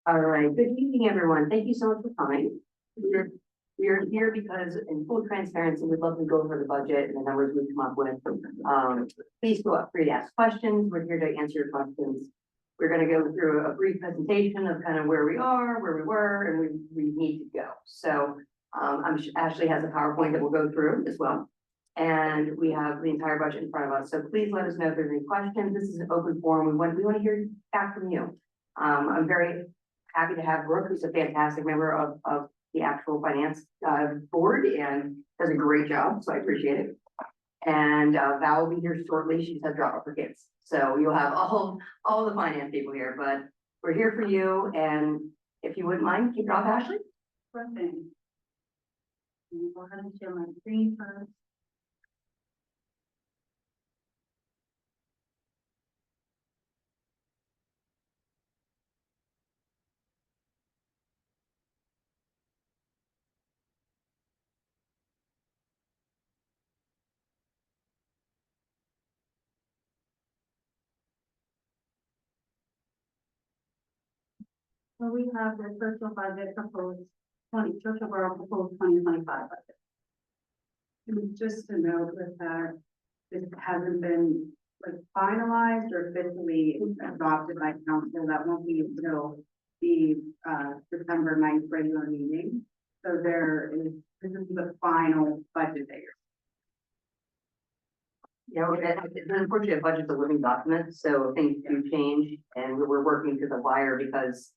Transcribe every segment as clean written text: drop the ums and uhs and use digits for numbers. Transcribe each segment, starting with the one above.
All right, good evening, everyone. Thank you so much for coming. We are here because in full transparency, we'd love to go over the budget and the numbers we come up with. Please feel free to ask questions. We're here to answer your questions. We're going to go through a brief presentation of kind of where we are, where we were, and we need to go. So Ashley has a PowerPoint that we'll go through as well. And we have the entire budget in front of us. So please let us know if there's any questions. This is an open forum. We want to hear back from you. I'm very happy to have Brooke, who's a fantastic member of the actual finance board and does a great job. So I appreciate it. And Val will be here shortly. She's had drop off her kids. So you'll have all the finance people here, but we're here for you. And if you wouldn't mind, kick it off, Ashley. Sure thing. Go ahead and share my screen first. So we have the Churchill budget proposed, Churchill Borough proposed 2025 budget. And just to note with that, it hasn't been like finalized or officially adopted by council. That won't be until the September 9th regular meeting. So this is the final budget there. Yeah, unfortunately, a budget's a living document, so things do change, and we're working to the wire because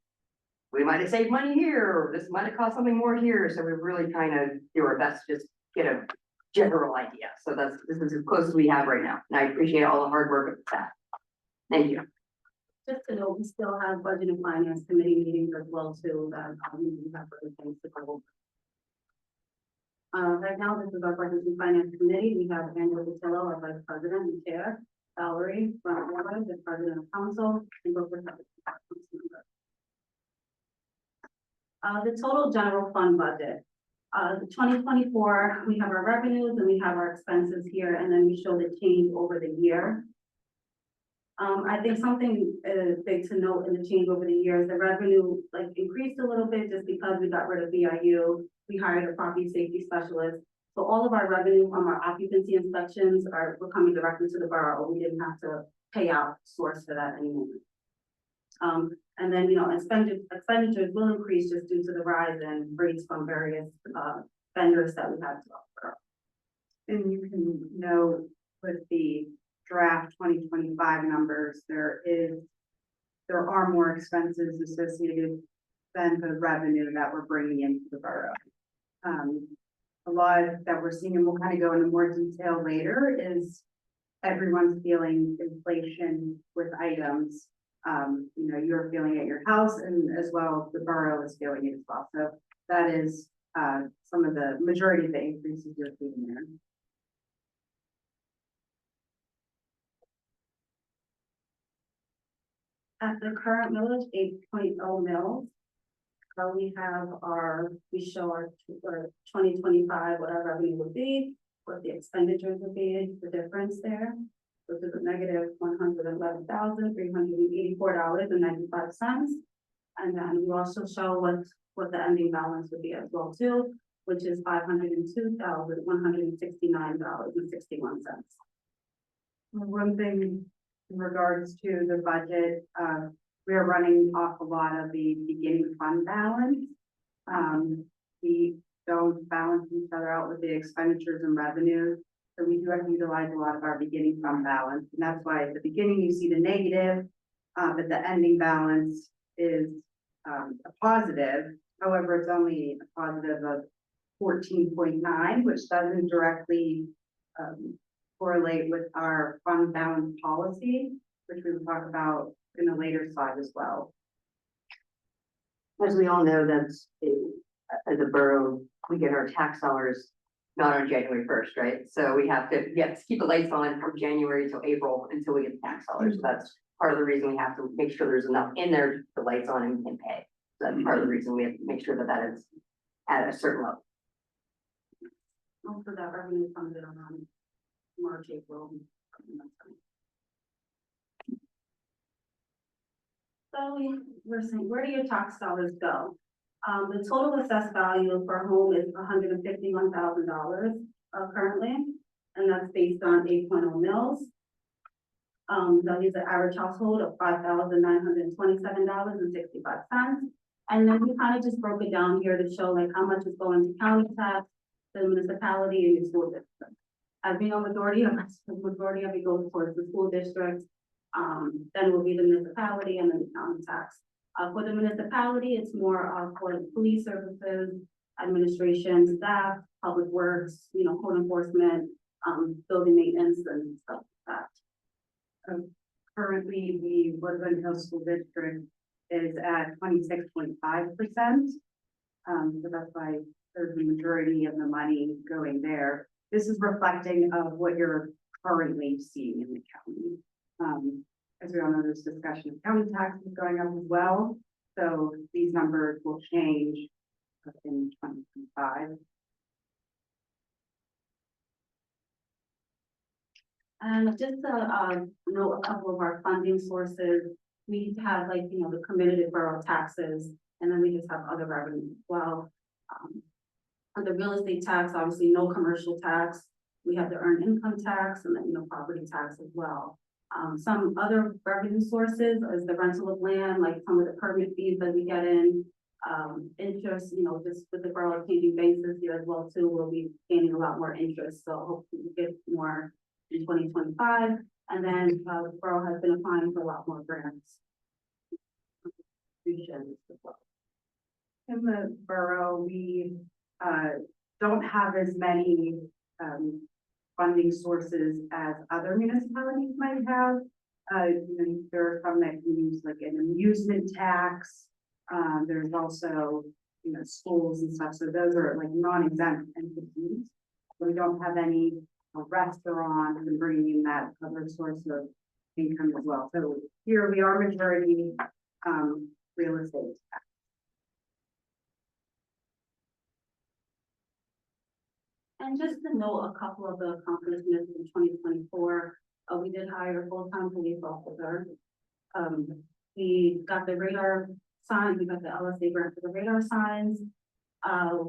we might have saved money here, or this might have cost something more here, so we're really trying to do our best to just get a general idea. So this is as close as we have right now, and I appreciate all the hard work of the staff. Thank you. Just to note, we still have budget and finance committee meetings as well too, that we have other things to cover. Right now, this is our budget and finance committee. We have Angela Patillo, our vice president and chair, Valerie Brown, the president of council, and both the total general fund budget. The 2024, we have our revenues and we have our expenses here, and then we show the change over the year. I think something big to note in the change over the years, the revenue increased a little bit just because we got rid of VIU. We hired a property safety specialist. So all of our revenue from our occupancy inspections were coming directly to the borough. We didn't have to pay out source for that anymore. And then, expenditures will increase just due to the rise in rates from various vendors that we have to offer. And you can note with the draft 2025 numbers, there are more expenses associated than the revenue that we're bringing into the borough. A lot that we're seeing, and we'll kind of go into more detail later, is everyone's feeling inflation with items. You're feeling at your house, and as well the borough is feeling it as well. So that is some of the majority of the increases you're seeing there. At the current millage, 8.0 mils. So we show our 2025, what our revenue would be, what the expenditures would be, the difference there. Which is a negative $111,384.95. And then we also show what the ending balance would be as well too, which is $502,169.61. One thing in regards to the budget, we are running off a lot of the beginning fund balance. We don't balance each other out with the expenditures and revenues. So we do have to utilize a lot of our beginning fund balance. And that's why at the beginning you see the negative, but the ending balance is a positive. However, it's only a positive of 14.9, which doesn't directly correlate with our fund balance policy, which we will talk about in a later slide as well. As we all know, as a borough, we get our tax dollars not on January 1st, right? So we have to keep the lights on from January till April until we get the tax dollars. So that's part of the reason we have to make sure there's enough in there to keep the lights on and we can pay. So that's part of the reason we have to make sure that is at a certain level. Also, that revenue comes in around March, April. So we're saying, where do your tax dollars go? The total assessed value for a home is $151,000 currently, and that's based on 8.0 mils. That is an average household of $5,927.65. And then we kind of just broke it down here to show like how much is going to county tax, the municipality, and the school district. As being a majority of it goes towards the school district, then will be the municipality and then the county tax. For the municipality, it's more for the police services, administration, staff, public works, code enforcement, building maintenance and stuff like that. Currently, the Woodland Hills School District is at 26.5%. So that's why there's the majority of the money going there. This is reflecting of what you're currently seeing in the county. As we all know, there's discussion of county taxes going up as well. So these numbers will change in 2025. And just to note a couple of our funding sources, we have like, the committed borough taxes, and then we just have other revenue as well. On the real estate tax, obviously no commercial tax. We have the earned income tax and then, property tax as well. Some other revenue sources is the rental of land, like some of the permit fees that we get in. Interest, just with the borough changing banks this year as well too, we'll be gaining a lot more interest. So hopefully we get more in 2025. And then the borough has been applying for a lot more grants. In the borough, we don't have as many funding sources as other municipalities might have. There are some that can use like an amusement tax. There's also, schools and stuff. So those are like non-exempt entities. We don't have any restaurants and bringing in that other source of income as well. So here we are majority real estate tax. And just to note a couple of the accomplishments in 2024, we did hire a full-time police officer. We got the radar signs, we got the LSA grant for the radar signs.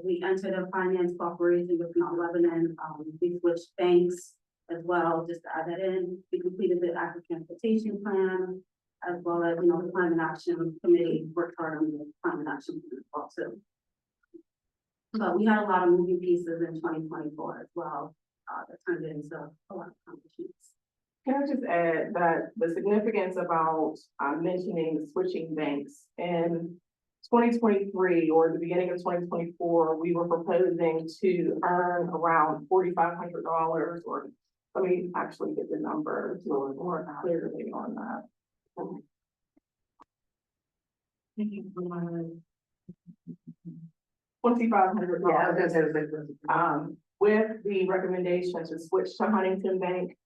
We entered a finance cooperation with Mount Lebanon. We switched banks as well, just to add that in. We completed the active transportation plan, as well as, the climate action committee worked hard on the climate action plan as well too. But we had a lot of moving pieces in 2024 as well, that turned into a lot of accomplishments. Can I just add that the significance about mentioning switching banks in 2023 or the beginning of 2024, we were proposing to earn around $4,500, or let me actually get the number to more clearly on that. $2,500. With the recommendation to switch to Huntington Bank,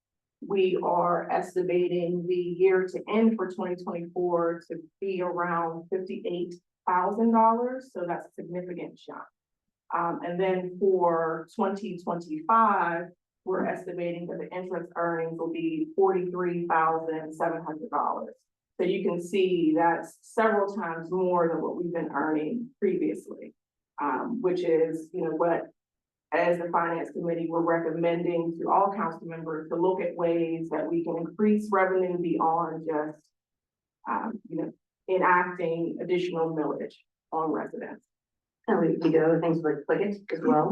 we are estimating the year to end for 2024 to be around $58,000. So that's a significant jump. And then for 2025, we're estimating that the interest earnings will be $43,700. So you can see that's several times more than what we've been earning previously, which is, what as the finance committee, we're recommending to all council members to look at ways that we can increase revenue beyond just, enacting additional millage on residents. And we do other things like Pliget as well.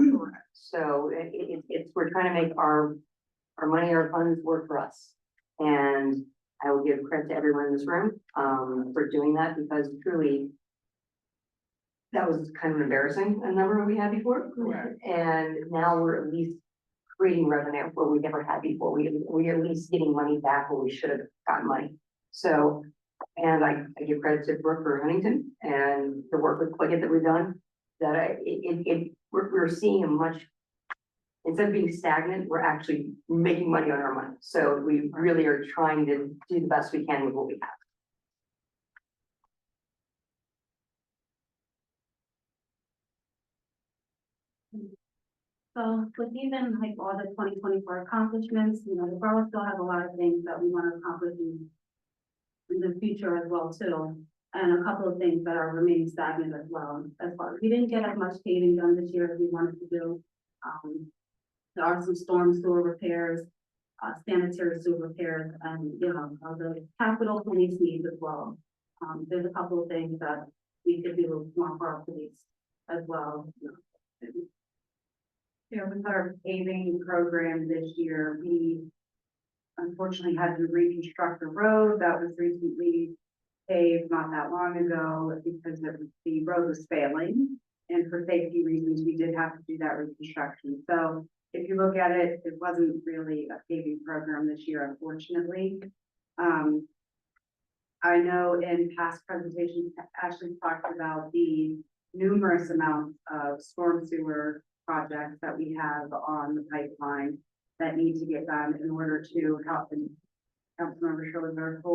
So it's, we're trying to make our money, our funds work for us. And I will give credit to everyone in this room, for doing that, because truly, that was kind of embarrassing, a number we had before. Correct. And now we're at least creating revenue where we never had before. We're at least getting money back where we should have gotten money. So, and I give credit to Brooke for Huntington and the work with Pliget that we've done, that we're seeing a much, instead of being stagnant, we're actually making money on our money. So we really are trying to do the best we can with what we have. So with even like all the 2024 accomplishments, the borough still has a lot of things that we want to accomplish in the future as well too. and a couple of things that are remaining stagnant as well. We didn't get as much paving done this year as we wanted to do. There are some storm sewer repairs, sanitary sewer repairs, and, you know, the capital police needs as well. There's a couple of things that we could do more for our police as well. You know, with our paving program this year, we unfortunately had to reconstruct a road that was recently paved not that long ago because the road was failing. And for safety reasons, we did have to do that reconstruction. So if you look at it, it wasn't really a paving program this year, unfortunately. I know in past presentations, Ashley talked about the numerous amounts of storm sewer projects that we have on the pipeline that need to get done in order to help. And Councilmember Schiller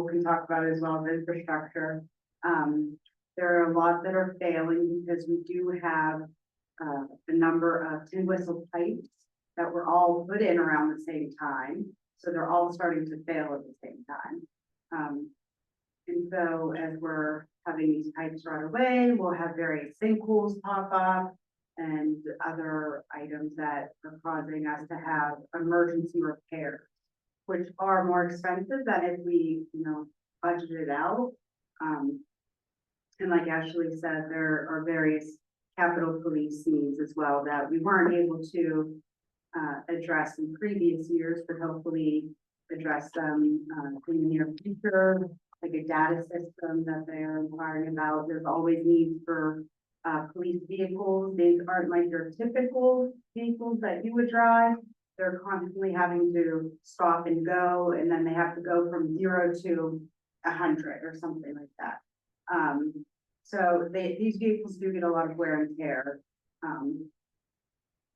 can talk about it as well, the infrastructure. There are a lot that are failing because we do have a number of tin whistle pipes that were all put in around the same time. So they're all starting to fail at the same time. And so as we're having these pipes right away, we'll have various sinkholes pop up and other items that are causing us to have emergency repairs, which are more expensive than if we, you know, budget it out. And like Ashley said, there are various capital police needs as well that we weren't able to address in previous years, but hopefully address them in the near future, like a data system that they're inquiring about. There's always needs for police vehicles. These aren't like your typical vehicles that you would drive. They're constantly having to stop and go, and then they have to go from 0 to 100 or something like that. So these vehicles do get a lot of wear and tear.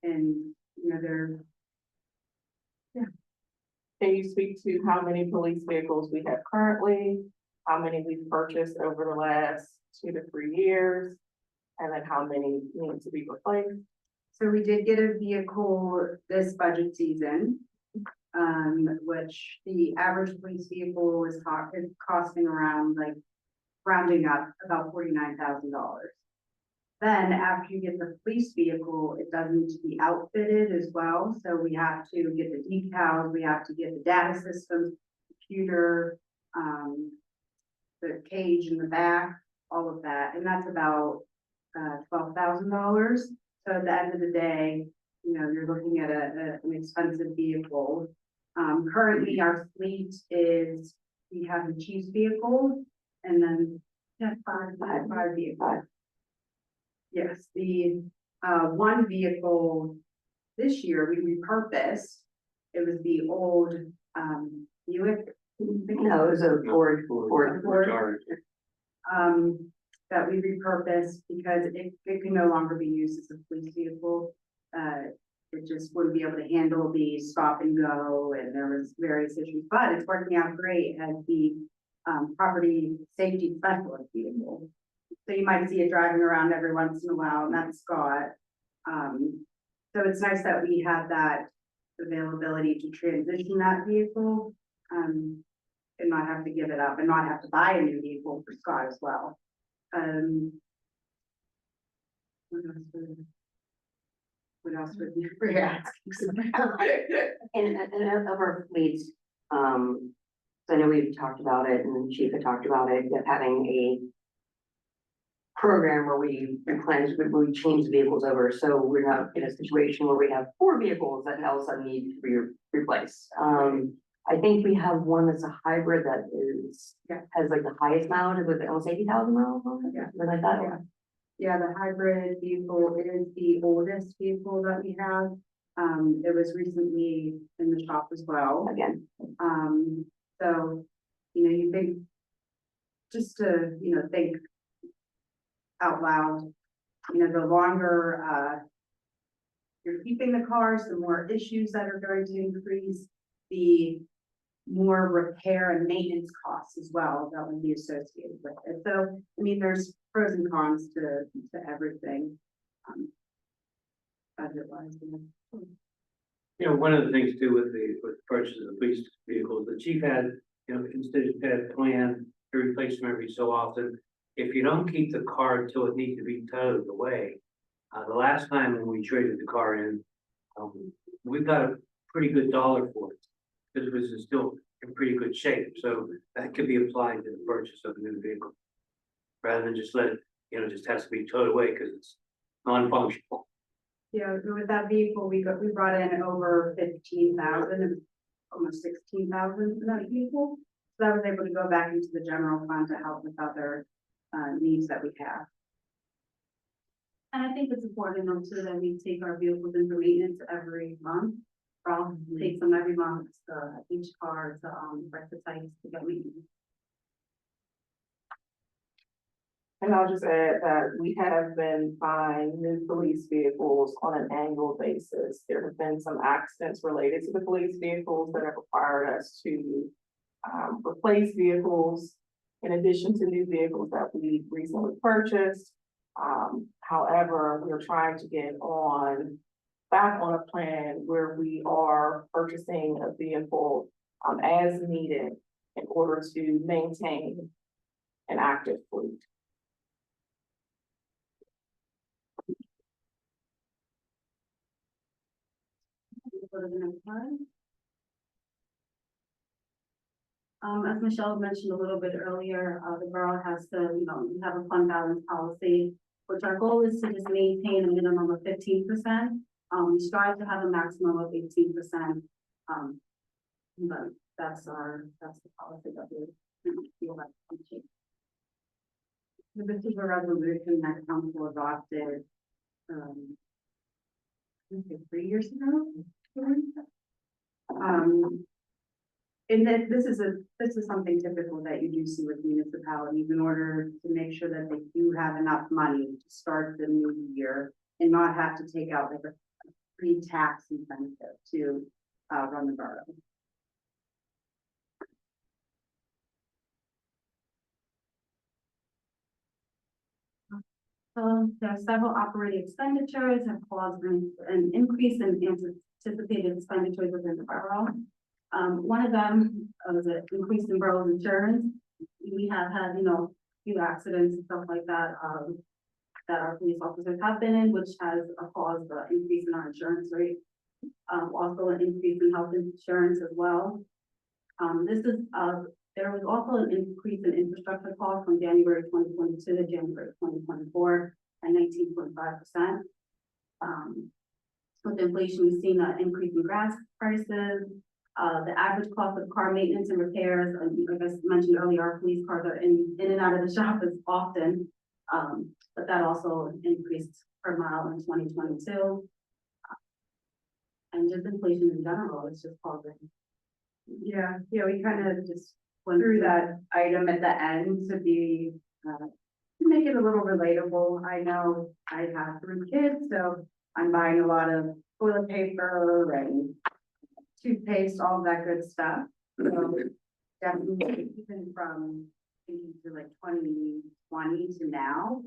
And, you know, they're, Can you speak to how many police vehicles we have currently? How many we've purchased over the last 2 to 3 years? And then how many need to be replaced? so we did get a vehicle this budget season, which the average police vehicle is costing around, like, rounding up about $49,000. Then after you get the police vehicle, it does need to be outfitted as well. So we have to get the decals, we have to get the data systems, computer, the cage in the back, all of that. And that's about $12,000. So at the end of the day, you know, you're looking at an expensive vehicle. Currently our fleet is, we have the chief's vehicle and then five vehicles. Yes, the one vehicle this year we repurposed. It was the old Buick. No, it was a Ford. That we repurposed because it can no longer be used as a police vehicle. It just wouldn't be able to handle the stop and go, and there was various issues, but it's working out great as the property safety specialist vehicle. So you might see it driving around every once in a while, and that's Scott. So it's nice that we have that availability to transition that vehicle, and not have to give it up and not have to buy a new vehicle for Scott as well. What else would you asking? And of our fleets, so I know we've talked about it and the chief had talked about it, of having a program where we replenish, we change the vehicles over, so we're not in a situation where we have 4 vehicles that all of a sudden need to be replaced. I think we have one that's a hybrid that is, has like the highest mileage with almost 80,000 miles on it, something like that. Yeah. Yeah, the hybrid vehicle is the oldest vehicle that we have. It was recently in the shop as well. Again, So, you know, you think, just to, you know, think out loud, you know, the longer, you're keeping the cars, the more issues that are going to increase, the more repair and maintenance costs as well that would be associated with it. So, I mean, there's pros and cons to everything. Budget-wise, You know, one of the things too with the purchase of the police vehicles, the chief had, you know, instead had planned to replace them every so often. if you don't keep the car until it needs to be towed away, the last time when we traded the car in, we got a pretty good dollar for it. Because it was still in pretty good shape, so that could be applied to the purchase of a new vehicle. Rather than just let it, just has to be towed away because it's non-functional. Yeah, with that vehicle, we brought in over 15,000, almost 16,000 for that vehicle. So I was able to go back into the general fund to help with other needs that we have. And I think it's important to note too that we take our vehicles in for maintenance every month. Rob takes them every month, each car to, break the tires to get maintenance. And I'll just add that we have been buying new police vehicles on an annual basis. There have been some accidents related to the police vehicles that have required us to replace vehicles in addition to new vehicles that we recently purchased. However, we're trying to get back on a plan where we are purchasing a vehicle as needed in order to maintain an active fleet. Go to the next slide. As Michelle mentioned a little bit earlier, the borough has to, we have a fund balance policy, which our goal is to just maintain a minimum of 15%. We strive to have a maximum of 18%. But that's the policy that we feel like we should. This is a resolution that council adopted, I think 3 years ago. And that this is something typical that you do see with municipalities in order to make sure that they do have enough money to start the new year and not have to take out like a pre-tax incentive to run the borough. So there are several operating expenditures have caused an increase in anticipated expenditures within the borough. One of them was an increase in borough's insurance. We have had, few accidents and stuff like that, that our police officers have been in, which has caused an increase in our insurance rate. Also an increase in health insurance as well. There was also an increase in infrastructure costs from January 2022 to January 2024 at 19.5%. With inflation, we've seen an increase in gas prices. The average cost of car maintenance and repairs, like I mentioned earlier, our police cars are in and out of the shop as often. But that also increased per mile in 2022. And just inflation in general is just causing. Yeah, we kind of just went through that item at the end to be, to make it a little relatable. I know I have 3 kids, so I'm buying a lot of toilet paper and toothpaste, all that good stuff. So definitely even from to like 2020 to now,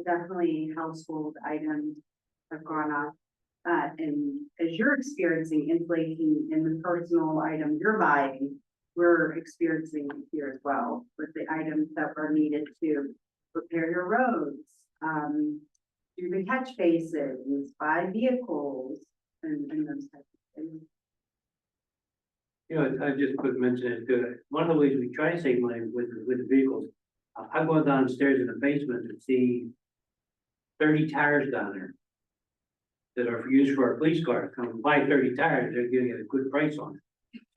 definitely household items have gone up. And as you're experiencing inflation in the personal items you're buying, we're experiencing it here as well with the items that are needed to repair your roads, do the catch basins, buy vehicles, and those types of things. I just could mention it too. One of the ways we try to save money with the vehicles, I go downstairs in the basement and see 30 tires down there that are used for our police cars. Come and buy 30 tires, they're giving it a good price on it.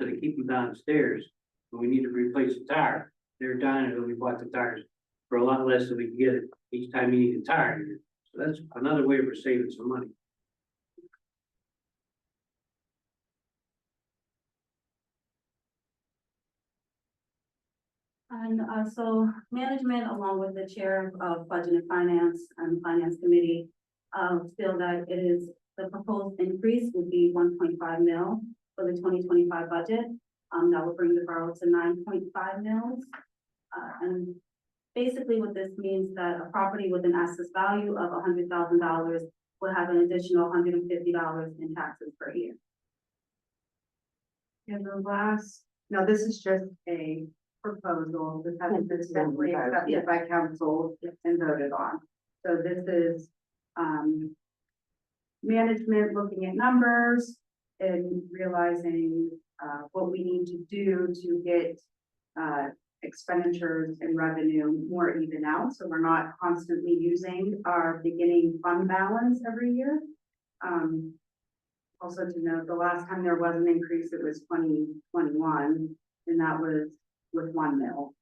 So they keep them downstairs. When we need to replace a tire, they're down there, we bought the tires for a lot less than we can get it each time you need a tire. So that's another way for saving some money. And so management, along with the chair of Budget and Finance and Finance Committee, feel that it is the proposed increase would be 1.5 mil for the 2025 budget. That would bring the borough to 9.5 mils. And basically what this means that a property with an assessed value of $100,000 will have an additional $150 in taxes per year. And the last, no, this is just a proposal, this hasn't been definitely accepted by council and voted on. So this is, management looking at numbers and realizing, what we need to do to get, expenditures and revenue more even out, so we're not constantly using our beginning fund balance every year. Also to note, the last time there was an increase, it was 2021, and that was with 1 mil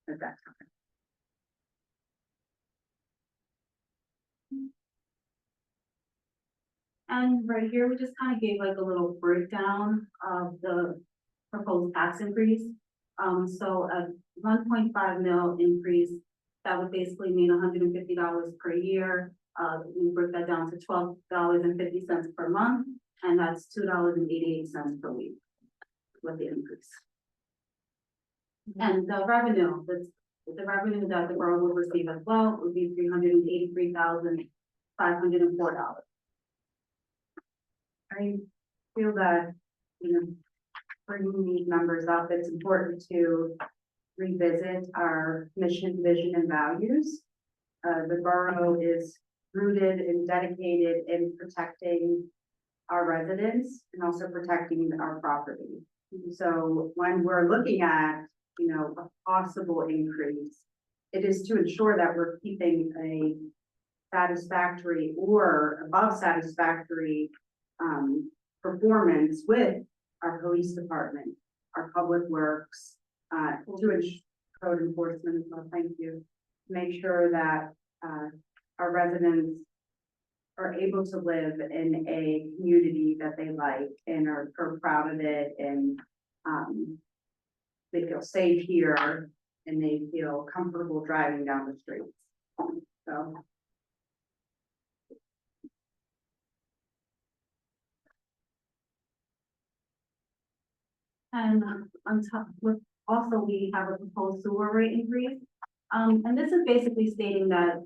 at that time. And right here, we just kind of gave like a little breakdown of the proposed tax increase. So a 1.5 mil increase, that would basically mean $150 per year. We break that down to $12.50 per month, and that's $2.88 per week with the increase. And the revenue, the revenue that the borough will receive as well would be $383,504. I feel that, you know, bringing these numbers up, it's important to revisit our mission, vision, and values. The borough is rooted and dedicated in protecting our residents and also protecting our property. So when we're looking at, you know, a possible increase, it is to ensure that we're keeping a satisfactory or above satisfactory performance with our police department, our public works, to code enforcement, well, thank you. Make sure that our residents are able to live in a community that they like and are proud of it, and they feel safe here and they feel comfortable driving down the streets. So. And on top, with also we have a proposed sewer rate increase. And this is basically stating that,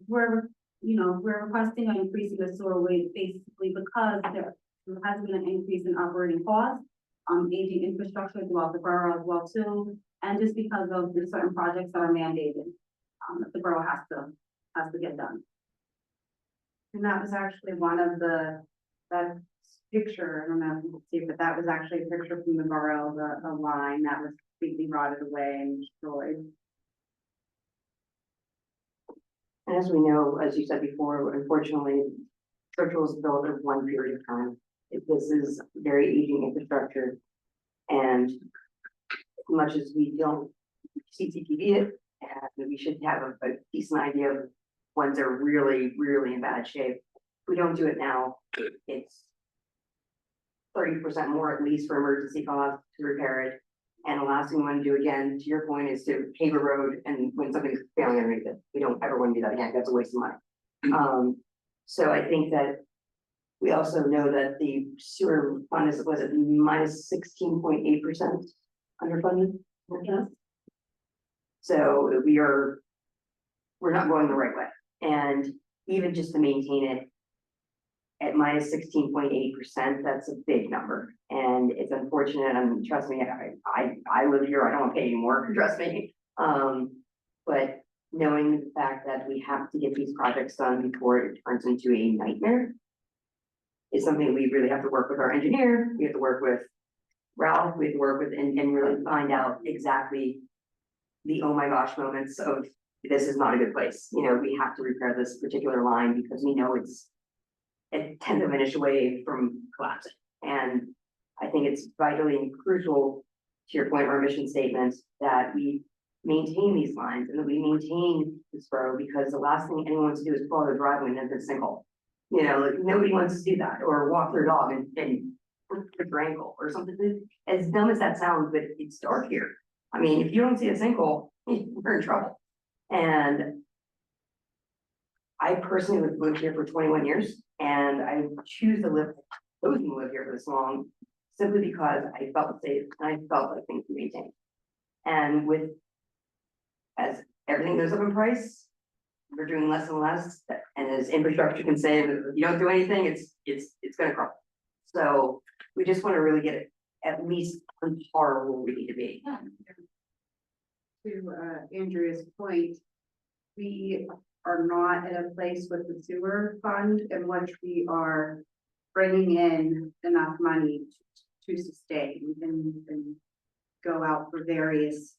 we're requesting an increase in the sewer rate basically because there has been an increase in operating costs, aging infrastructure throughout the borough as well too, and just because of the certain projects that are mandated, that the borough has to get done. And that was actually one of that picture, I don't know if you can see, but that was actually a picture from the borough, the line that was completely rotted away and destroyed. And as we know, as you said before, unfortunately, Churchill was built over one period of time. This is very aging infrastructure. And as much as we don't CCTV it, and we should have a decent idea of ones that are really, really in bad shape. If we don't do it now, it's 30% more at least for emergency costs to repair it. And the last thing we want to do again, to your point, is to pave a road and when something's failing underneath it. We don't ever want to do that again. That's a waste of money. So I think that we also know that the sewer fund was at minus 16.8% underfunded. Yes. So we're not going the right way. And even just to maintain it at minus 16.8%, that's a big number. And it's unfortunate, and trust me, I live here, I don't want to pay anymore, trust me. But knowing the fact that we have to get these projects done before it turns into a nightmare is something we really have to work with our engineer, we have to work with Ralph, we have to work with and really find out exactly the oh my gosh moments of this is not a good place. You know, we have to repair this particular line because we know it's a 10th of an inch away from collapsing. And I think it's vitally and crucial to your point of our mission statement that we maintain these lines and that we maintain this borough, because the last thing anyone wants to do is pull out their driveway and enter a sinkhole. You know, like nobody wants to do that, or walk their dog and break their ankle or something. As dumb as that sounds, but it's dark here. I mean, if you don't see a sinkhole, we're in trouble. And I personally have lived here for 21 years, and I choose to live here for this long, simply because I felt safe and I felt like things were maintained. And as everything goes up in price, we're doing less and less, and as infrastructure can say, that if you don't do anything, it's gonna crumble. So we just want to really get it at least on par where we need to be. Andrea's point, we are not in a place with the sewer fund in which we are bringing in enough money to sustain and go out for various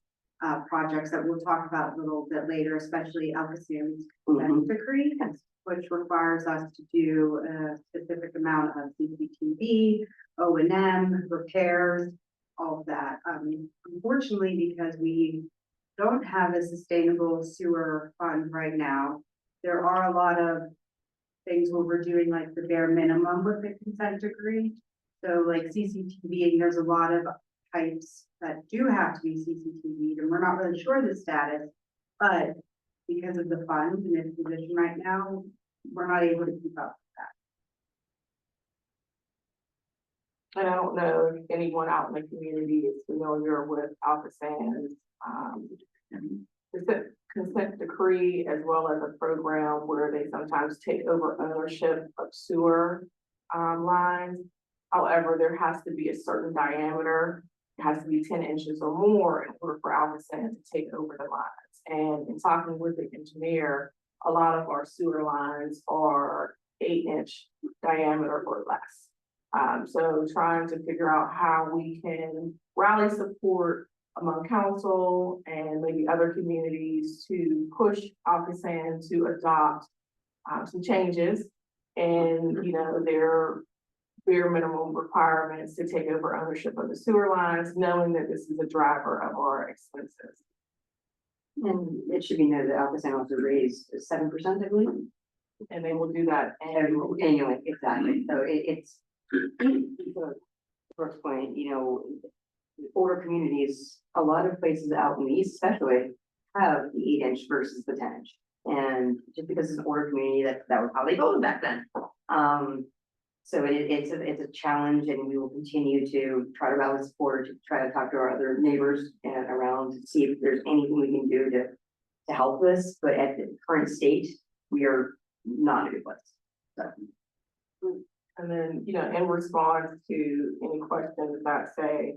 projects that we'll talk about a little bit later, especially Alcoastam's consent decree, which requires us to do a specific amount of CCTV, O&M, repairs, all of that. Unfortunately, because we don't have a sustainable sewer fund right now, there are a lot of things where we're doing like the bare minimum with the consent decree. So like CCTV, and there's a lot of pipes that do have to be CCTV'd, and we're not really sure the status, but because of the funds and its position right now, we're not able to keep up with And I don't know if anyone out in the community is familiar with Alpha Sands, consent decree, as well as a program where they sometimes take over ownership of sewer lines. However, there has to be a certain diameter, it has to be 10 inches or more in order for Alpha Sands to take over the lines. And in talking with the engineer, a lot of our sewer lines are 8-inch diameter or less. So trying to figure out how we can rally support among council and maybe other communities to push Alpha Sands to adopt some changes and, you know, their bare minimum requirements to take over ownership of the sewer lines, knowing that this is a driver of our expenses. And it should be noted that Alpha San also raised 7%, I believe. And they will do that annually. Annually, exactly. So it's, first point, you know, older communities, a lot of places out in the east especially have the 8-inch versus the 10-inch. And just because it's an older community, that was how they voted back then. So it's a challenge, and we will continue to try to rally support, to try to talk to our other neighbors and around to see if there's anything we can do to help this. But at the current state, we are not in a good place. So. And then, you know, in response to any questions that say,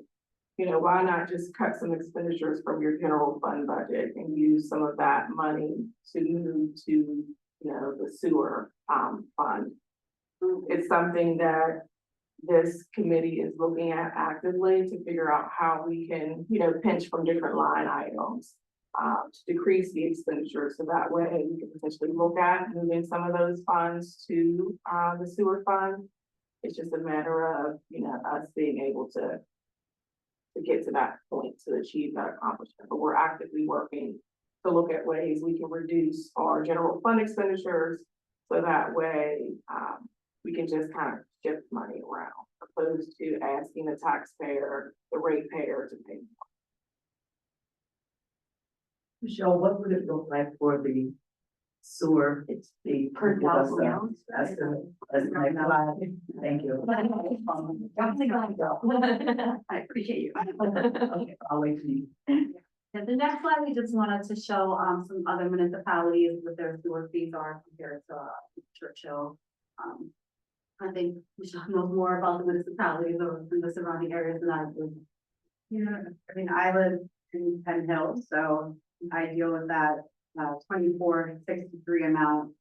you know, why not just cut some expenditures from your general fund budget and use some of that money to move to, you know, the sewer fund? It's something that this committee is looking at actively to figure out how we can, you know, pinch from different line items to decrease the expenditure. So that way we can potentially look at moving some of those funds to the sewer fund. It's just a matter of, you know, us being able to get to that point to achieve that accomplishment. But we're actively working to look at ways we can reduce our general fund expenditures. So that way we can just kind of shift money around, opposed to asking the taxpayer, the ratepayer to pay more. Michelle, what would it look like for the sewer? It's the. Per thousand gallons? That's my flag. Thank you. I appreciate you. Okay, I'll wait for you. Yeah, the next slide, we just wanted to show some other municipalities what their sewer fees are compared to Churchill. I think Michelle knows more about the municipalities or in the surrounding areas than I do. Yeah, I mean, I live in Penn Hill, so I deal with that 2463 amount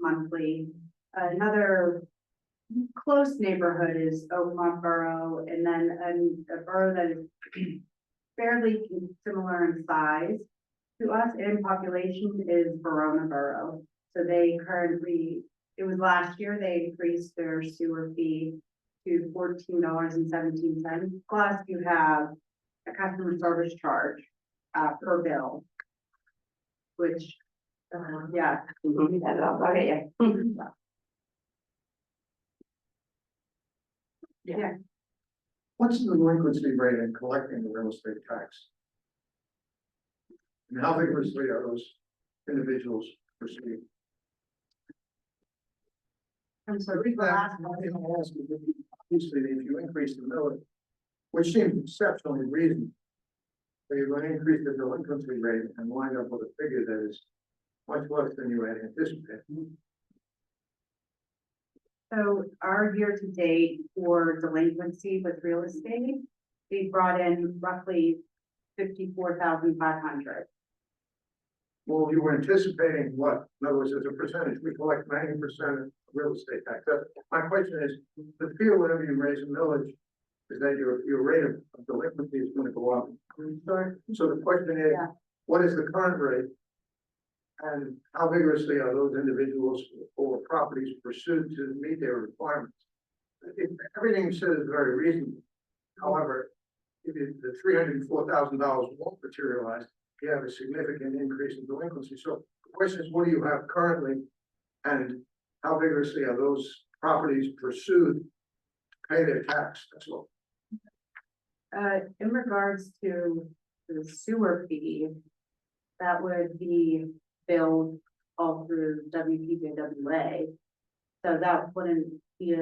monthly. Another close neighborhood is Oakmont Borough, and then a borough that is fairly similar in size to us and population is Verona Borough. So they currently, it was last year, they increased their sewer fee to $14.17. Plus you have a customer service charge per bill, which, yeah. Okay, yeah. Yeah. What's the delinquency rate in collecting the real estate tax? And how vigorously are those individuals proceeding? I'm sorry, the last one. Obviously, if you increase the millage, which seems exceptionally reasonable, so you're going to increase the delinquency rate and wind up with a figure that is much less than you had anticipated. So our year to date for delinquency with real estate, we brought in roughly 54,500. Well, you were anticipating what? In other words, as a percentage, we collect 90% of real estate tax. My question is, the fear whenever you raise a millage is that your rate of delinquency is gonna go up. So the question is, Yeah. what is the current rate? And how vigorously are those individuals or properties pursued to meet their requirements? Everything you said is very reasonable. However, if the $304,000 won't materialize, you have a significant increase in delinquency. So the question is, what do you have currently? And how vigorously are those properties pursued to pay their tax? That's all. In regards to the sewer fee, that would be billed all through WPJWA. So that wouldn't be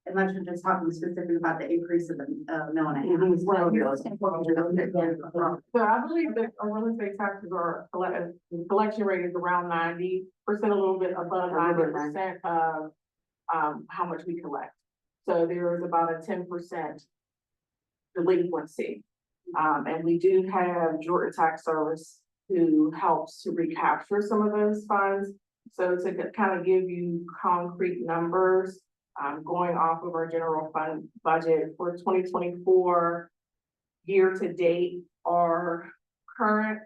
unless you're just talking specifically about the increase of the mill and a half. So I believe that our real estate taxes are, the collection rate is around 90%, a little bit above 90% of, how much we collect. So there is about a 10% delinquency. And we do have Georgia Tax Service who helps to recapture some of those funds. So to kind of give you concrete numbers, going off of our general fund budget for 2024, year to date, our current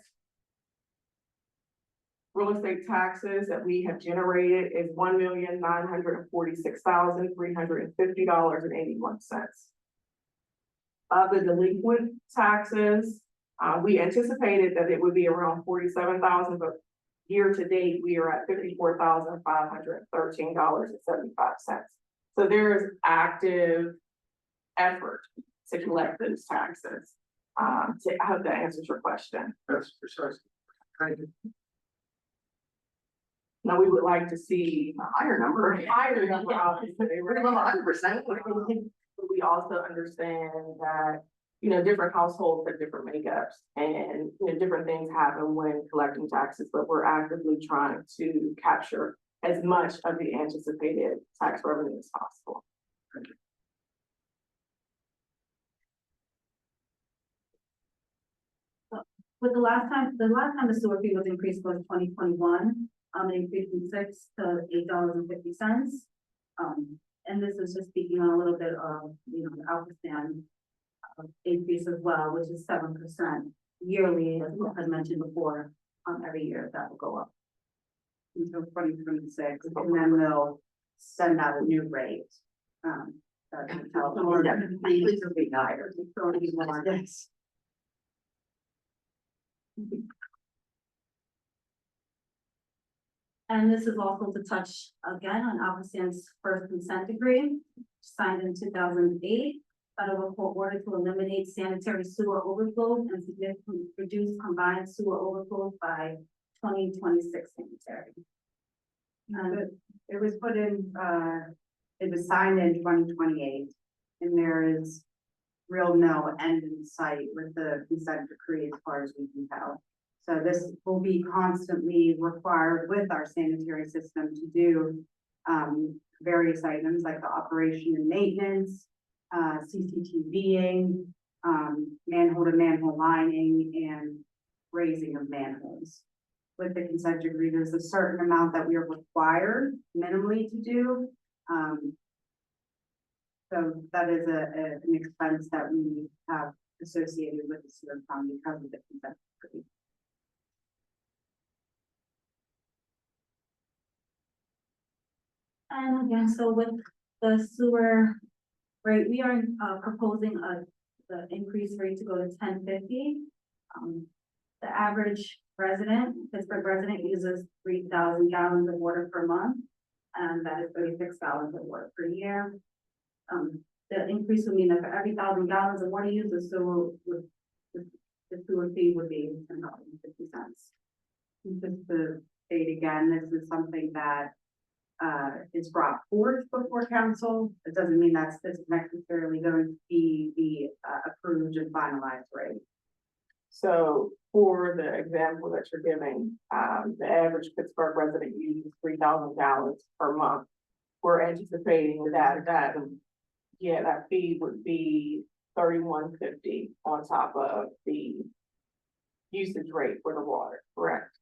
real estate taxes that we have generated is $1,946,350.81. Of the delinquent taxes, we anticipated that it would be around 47,000, but year to date, we are at $54,513.75. So there is active effort to collect those taxes. I hope that answers your question. That's precisely. Thank you. Now, we would like to see A higher number. obviously. Pretty well 100%. But we also understand that, you know, different households have different makeups and, you know, different things happen when collecting taxes, but we're actively trying to capture as much of the anticipated tax revenue as possible. With the last time the sewer fee was increased was 2021, it increased from $6 to $8.50. And this is just speaking on a little bit of, you know, the Alpha increase as well, which is 7% yearly, as I had mentioned before, every year that will go up. Until 2026, and then we'll send out a new rate. That's how- Please will be higher. Yes. And this is also to touch again on Alphasan's first consent decree, signed in 2008. Federal court order to eliminate sanitary sewer overflow and significantly reduce combined sewer overflow by 2026 sanitary. It was put in, it was signed in 2028, and there is real no end in sight with the consent decree as far as we can tell. So this will be constantly required with our sanitary system to do various items like the operation and maintenance, CCTVing, manhole to manhole lining, and raising of manholes. With the consent decree, there's a certain amount that we are required minimally to do. So that is an expense that we have associated with the sewer fund because of the consent decree. And again, so with the sewer rate, we are proposing the increased rate to go to 10.50. The average Pittsburgh resident uses 3,000 gallons of water per month, and that is 36 gallons of water per year. The increase would mean that for every 1,000 gallons of water used, the sewer fee would be $10.50. Just to state again, this is something that is brought forth before council. It doesn't mean that's necessarily going to be the approved and finalized rate. So for the example that you're giving, the average Pittsburgh resident uses 3,000 gallons per month. We're anticipating that fee would be $31.50 on top of the usage rate for the water, correct?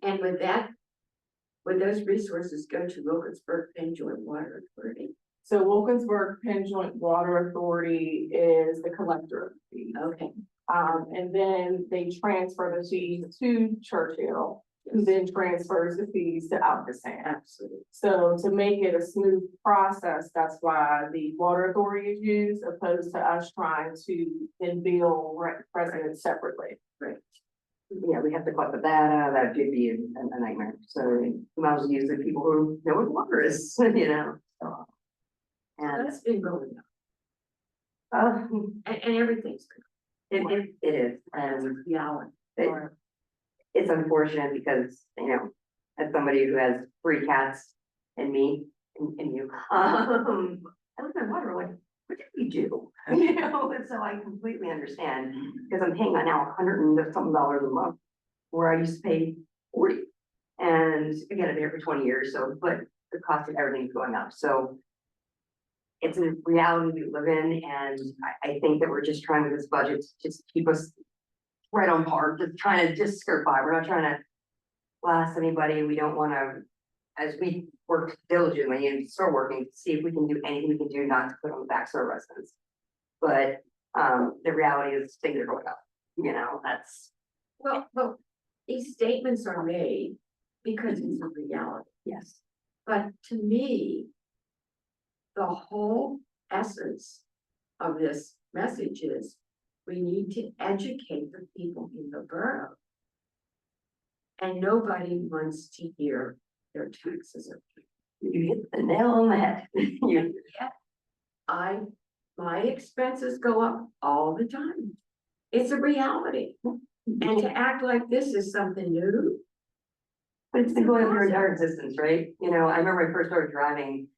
And would those resources go to Wilkinsburg Penn Joint Water Authority? So Wilkinsburg Penn Joint Water Authority is the collector of the fees. Okay, And then they transfer the fees to Churchill, who then transfers the fees to Alcoasand. absolutely. So to make it a smooth process, that's why the water authority is used, opposed to us trying to then bill residents separately. Right. Yeah, we have to collect the data, that could be a nightmare, so we might as well use the people who know what water is, you know, so. And, That's been going up, and everything's good. it is, and Reality. it's unfortunate because, you know, as somebody who has 3 cats and me and you, I look at water like, what did we do? You know, and so I completely understand, because I'm paying now $100 and something a month, where I used to pay 40. And again, I've been here for 20 years, so, but the cost of everything's going up, so it's a reality we live in, and I think that we're just trying with this budget to just keep us right on par, just trying to just skirt by. We're not trying to blast anybody. We don't want to, as we work diligently and start working, to see if we can do anything we can do not to put on the backs of our residents. But the reality is things are going up, you know, that's, Well, these statements are made because it's a reality. yes. But to me, the whole essence of this message is we need to educate the people in the borough. And nobody wants to hear their taxes are. You hit the nail on the head. You, My expenses go up all the time. It's a reality. And to act like this is something new, but it's been going up your entire existence, right? You know, I remember when I first started driving,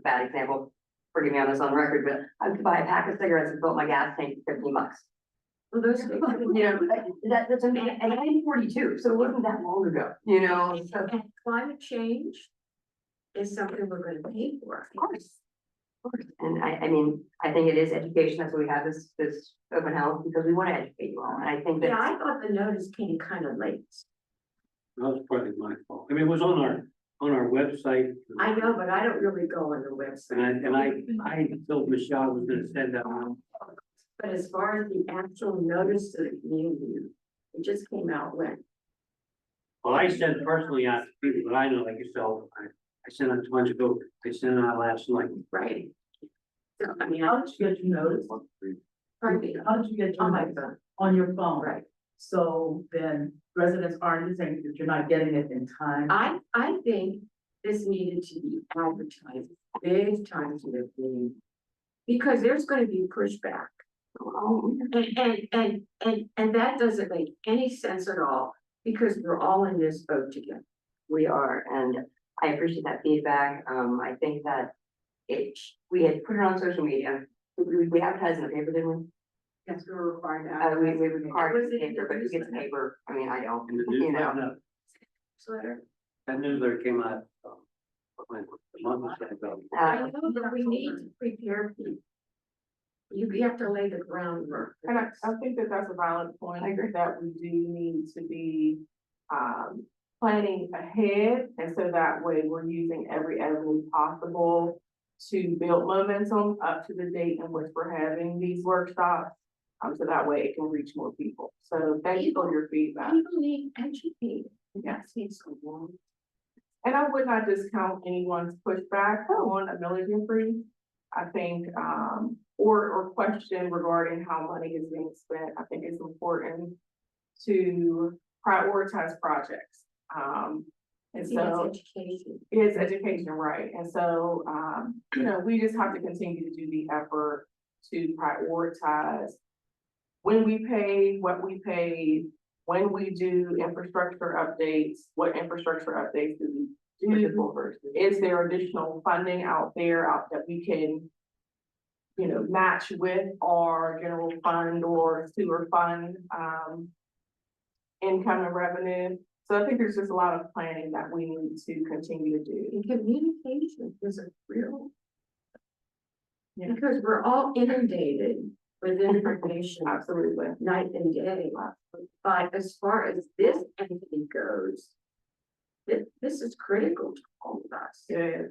bad example, forgive me on this on record, but I could buy a pack of cigarettes and fill up my gas tank for $15. well, those. You know, that's in 1942, so it wasn't that long ago, you know, so. And climate change is something we're gonna pay for. Of course. Of course, and I mean, I think it is education, that's why we have this open house, because we want to educate you all, and I think Yeah, that. I thought the notice came kind of late. That was partly my fault. I mean, it was on our website. I know, but I don't really go on the website. And I told Michelle I was gonna send that one. But as far as the actual notice to the community, it just came out when. Well, I sent personally out to people that I know, like yourself, I sent out a bunch ago, I sent it out last night. Right. So, I mean, How did you get your notice? pardon me. How did you get your On my notice? phone, On your phone? right. So then residents aren't saying that you're not getting it in time. I think this needed to be advertised big time to the community. Because there's gonna be pushback. And that doesn't make any sense at all, because we're all in this boat together. We are, and I appreciate that feedback. I think that we had put it on social media. We advertised in the paper, didn't we? Yes, we were required to. We required Was the it in paper, the but who gets newsletter? paper? I mean, I don't, And the you know. newsletter, Sweater. that newsletter came out, a month ago. I know, but we need to prepare people. You have to lay the groundwork. And I think that that's a valid point, I agree. that we do need to be, planning ahead, and so that way we're using every avenue possible to build momentum up to the date in which we're having these workshops, so that way it can reach more people. So thank you for your feedback. People need educated. Yes. That takes a long. And I would not discount anyone's pushback on a millage increase. I think, or question regarding how money is being spent. I think it's important to prioritize projects. And See, that's so education. it's education, right? And so, you know, we just have to continue to do the effort to prioritize when we pay, what we pay, when we do infrastructure updates, what infrastructure updates do we do? Is there additional funding out there that we can, you know, match with our general fund or sewer fund, income and revenue? So I think there's just a lot of planning that we need to continue to do. And communication is a real. Yeah. Because we're all inundated with information Absolutely. night and day. But as far as this entity goes, this is critical to all of us. Yeah,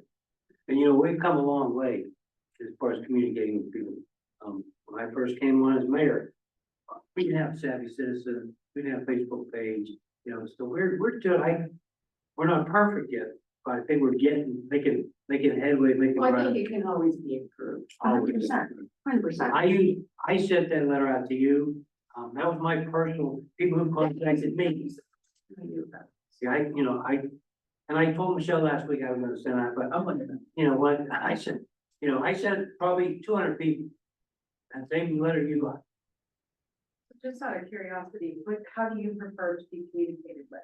And you know, we've come a long way as far as communicating with people. When I first came on as mayor, we didn't have Savvy Citizen, we didn't have Facebook page, you know, so we're doing, we're not perfect yet, but I think we're making headway, making Well, I ground. think it can always be improved. 100%. I sent that letter out to you, that was my personal, people who contacted me. See, and I told Michelle last week I was gonna send out, but you know what, I sent probably 200 people. And same letter you got. Just out of curiosity, how do you prefer to be communicated with?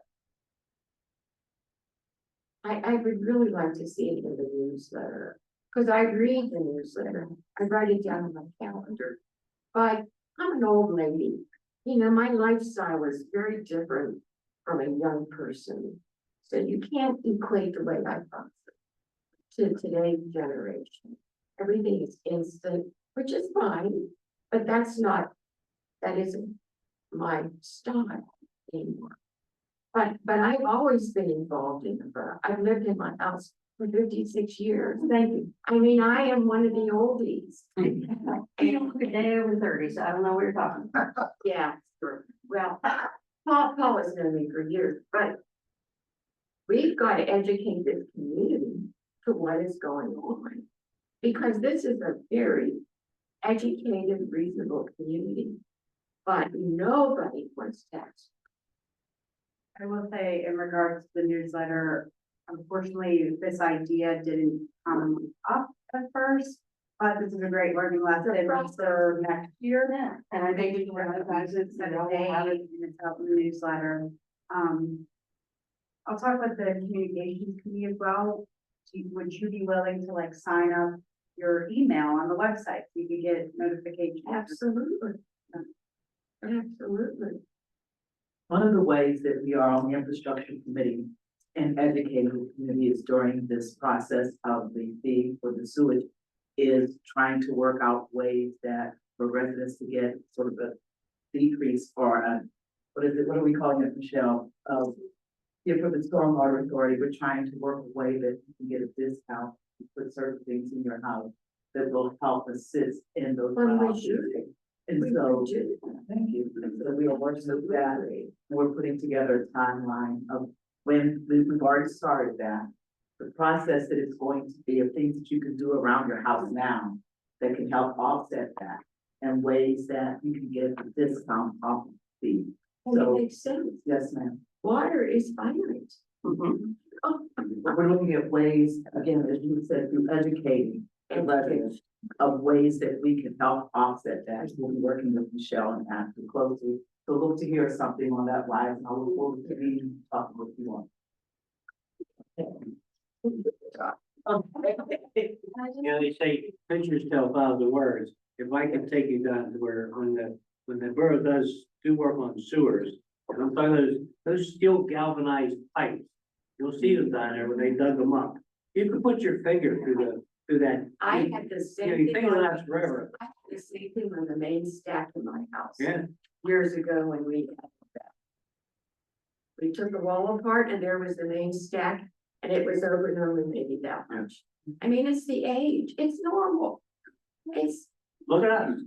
I would really like to see it in the newsletter, because I read the newsletter, I write it down on my calendar. But I'm an old lady, you know, my lifestyle is very different from a young person. So you can't equate the way I process to today's generation. Everything is instant, which is fine, but that isn't my style anymore. But I've always been involved in the borough. I've lived in my house for 56 years. Thank you. I mean, I am one of the oldies. You look a day over 30, so I don't know what you're talking about. Yeah, sure. Well, Paul has known me for years, but we've got to educate this community to what is going on. Because this is a very educated, reasonable community, but nobody wants tax. I will say in regards to the newsletter, unfortunately, this idea didn't come up at first, but this is a great learning lesson for next year. Yeah, and I think we can Recognize it, set a day, and it's out in the newsletter. I'll talk with the communications committee as well. Would you be willing to like sign up your email on the website so you can get notifications? Absolutely. Absolutely. One of the ways that we are on the infrastructure committee and educating the community is during this process of the fee for the sewage is trying to work out ways that for residents to get sort of a decrease or a, what are we calling it, Michelle? For the stormwater authority, we're trying to work a way that you can get a discount to put certain things in your house that will help assist in those. When we runoffs. do. And We so, do. thank you. And so we are working with that. And we're putting together a timeline of when we've already started that. The process that it's going to be of things that you can do around your house now that can help offset that and ways that you can get a discount off the fee. And it So, makes sense. yes, ma'am. Water is finite. Mhm. Oh, We're looking at ways, again, as you said, through educating the residents of ways that we can help offset that. We'll be working with Michelle and Andrew closely. So look to hear something on that line, and I look forward to being talking with you on. You know, they say pictures tell 1,000 words. If I can take you down to where when the borough do work on sewers, and I'm talking those steel galvanized pipes, you'll see them down there when they dug them up. You can put your finger through that. I had the You know, same your thing. finger on- lasts forever. I had the same thing on the main stack in my house. Yeah. Years ago when we had that. We took the wall apart and there was the main stack and it was over and over maybe that much. I mean, it's the age, it's normal. It's, Look at us.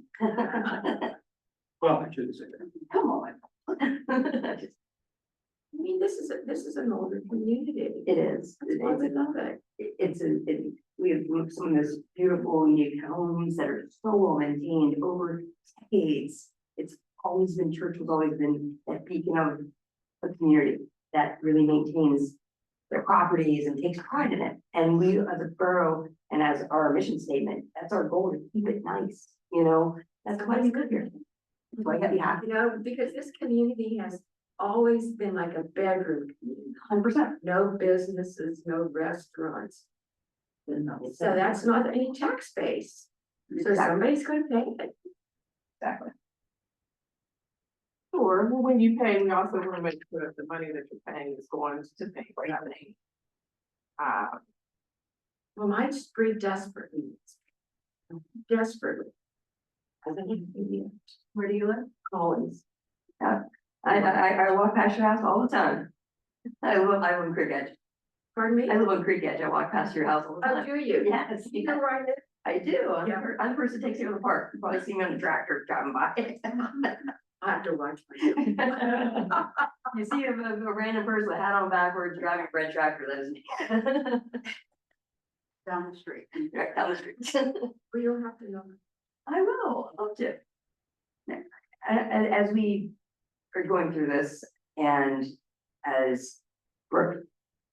Well, I shouldn't say that. Come on. I mean, this is an older community. It is. That's why we love it. We have some of those beautiful unique homes that are so well maintained over decades. It's always been, Churchill's always been that beacon of a community that really maintains their properties and takes pride in it. And we, as a borough and as our mission statement, that's our goal, to keep it nice, you know, that's why we live here. That's why I gotta be happy, You know, because this community has always been like a bedroom community. 100%. No businesses, no restaurants. So So that's not any tax base. So Exactly. somebody's gonna pay it. Exactly. Sure, well, when you pay, we also want to make sure that the money that you're paying is going to pay for everything. Well, mine's pretty desperately. Desperately. Where do you live? Collins. Yeah, I walk past your house all the time. I live on Creek Edge. Pardon me? I live on Creek Edge. I walk past your house all the Oh, time. do you? Yes, You know where I live? I do. Yeah. I'm the person that takes you to the park. You probably see me on a tractor driving by. I have to watch myself. You see a random person with a hat on backwards driving a red tractor, that is me. Down the street. Right down the street. We don't have to know. I will, I'd love to. As we are going through this and as Brooke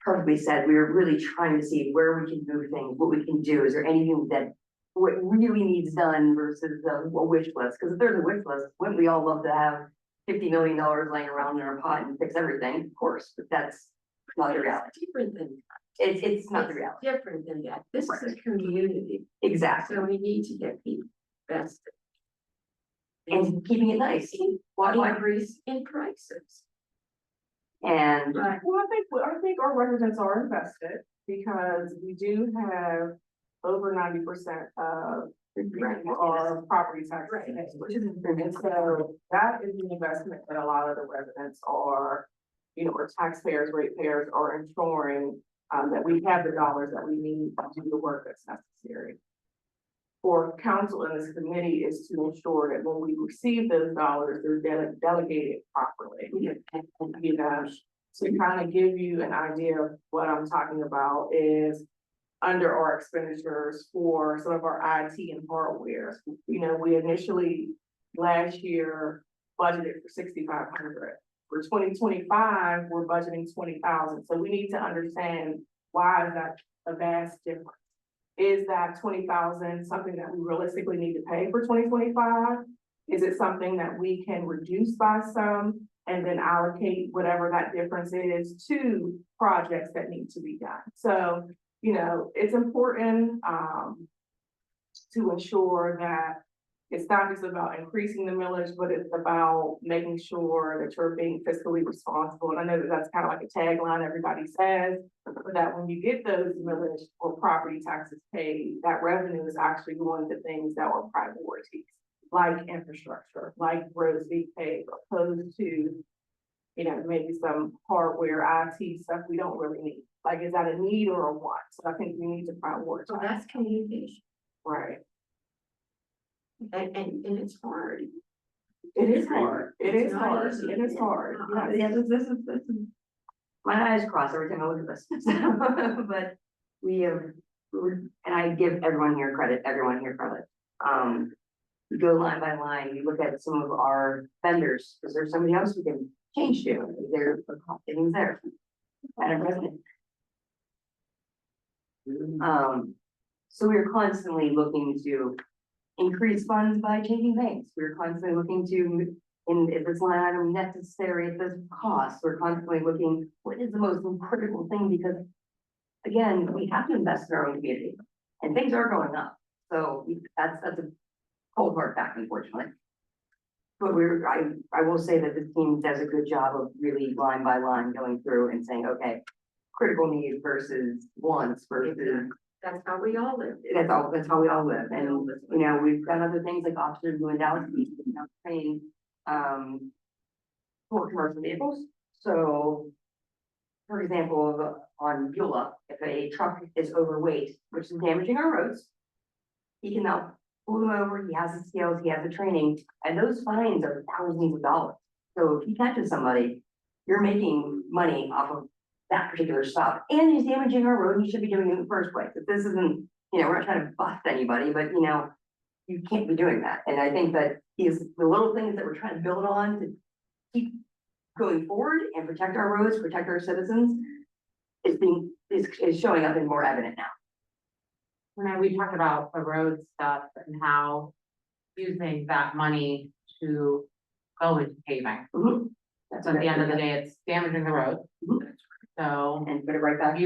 perfectly said, we are really trying to see where we can move things, what we can do. Is there anything that what really needs done versus a wish list? Because if there's a wish list, wouldn't we all love to have $50 million laying around in our pot and fix everything? Of course, but that's not the reality. It's different than, It's not the it's reality. different than that. This is a community, Exactly. so we need to get people vested. And keeping it nice. Why Increase in prices. and Right. Well, I think our residents are invested because we do have over 90% of our property taxes. Right. which is And so that is the investment that a lot of the residents are, or taxpayers, ratepayers are ensuring that we have the dollars that we need to do the work that's necessary. For council and this committee is to ensure that when we receive those dollars, they're delegated properly. To kind of give you an idea of what I'm talking about is under our expenditures for some of our IT and hardware. We initially last year budgeted for 6,500. For 2025, we're budgeting 20,000. So we need to understand why is that a vast difference? Is that 20,000 something that we realistically need to pay for 2025? Is it something that we can reduce by some and then allocate whatever that difference is to projects that need to be done? So, it's important to ensure that it's not just about increasing the millage, but it's about making sure that you're being fiscally responsible. And I know that that's kind of like a tagline everybody says, but that when you get those millage or property taxes paid, that revenue is actually going to things that are priorities, like infrastructure, like roads being paid, opposed to, maybe some hardware, IT stuff we don't really need. Like, is that a need or a want? So I think we need to prioritize. So that's communication, Right. and it's hard. It is hard. It It's is not hard. easy. It is hard. Yeah, this is, my eyes cross every time I look at this. But we have, and I give everyone here credit. You go line by line, you look at some of our vendors, is there somebody else we can change to? Is there a cost savings there? Madam President. So we're constantly looking to increase funds by changing things. We're constantly looking to, and if this line item necessary, if there's cost, we're constantly looking, what is the most critical thing? Because again, we have to invest in our own community and things are going up. So that's a cold hard fact, unfortunately. But I will say that this team does a good job of really line by line going through and saying, okay, critical need versus wants versus. That's how we all live. That's how we all live. And, we've got other things like officers doing Dallas, training, for commercial vehicles. So, for example, on Beulah, if a truck is overweight, which is damaging our roads, he can now pull them over, he has the skills, he has the training, and those fines are thousands of dollars. So if he catches somebody, you're making money off of that particular stop, and he's damaging our road, and you should be doing it in the first place. If this isn't, we're not trying to bust anybody, but you can't be doing that. And I think that the little things that we're trying to build on to keep going forward and protect our roads, protect our citizens, is showing up and more evident now. When we talked about the road stuff and how using that money to go into paving. Mhm. So at the end of the day, it's damaging the road. Mhm. So And put it right back.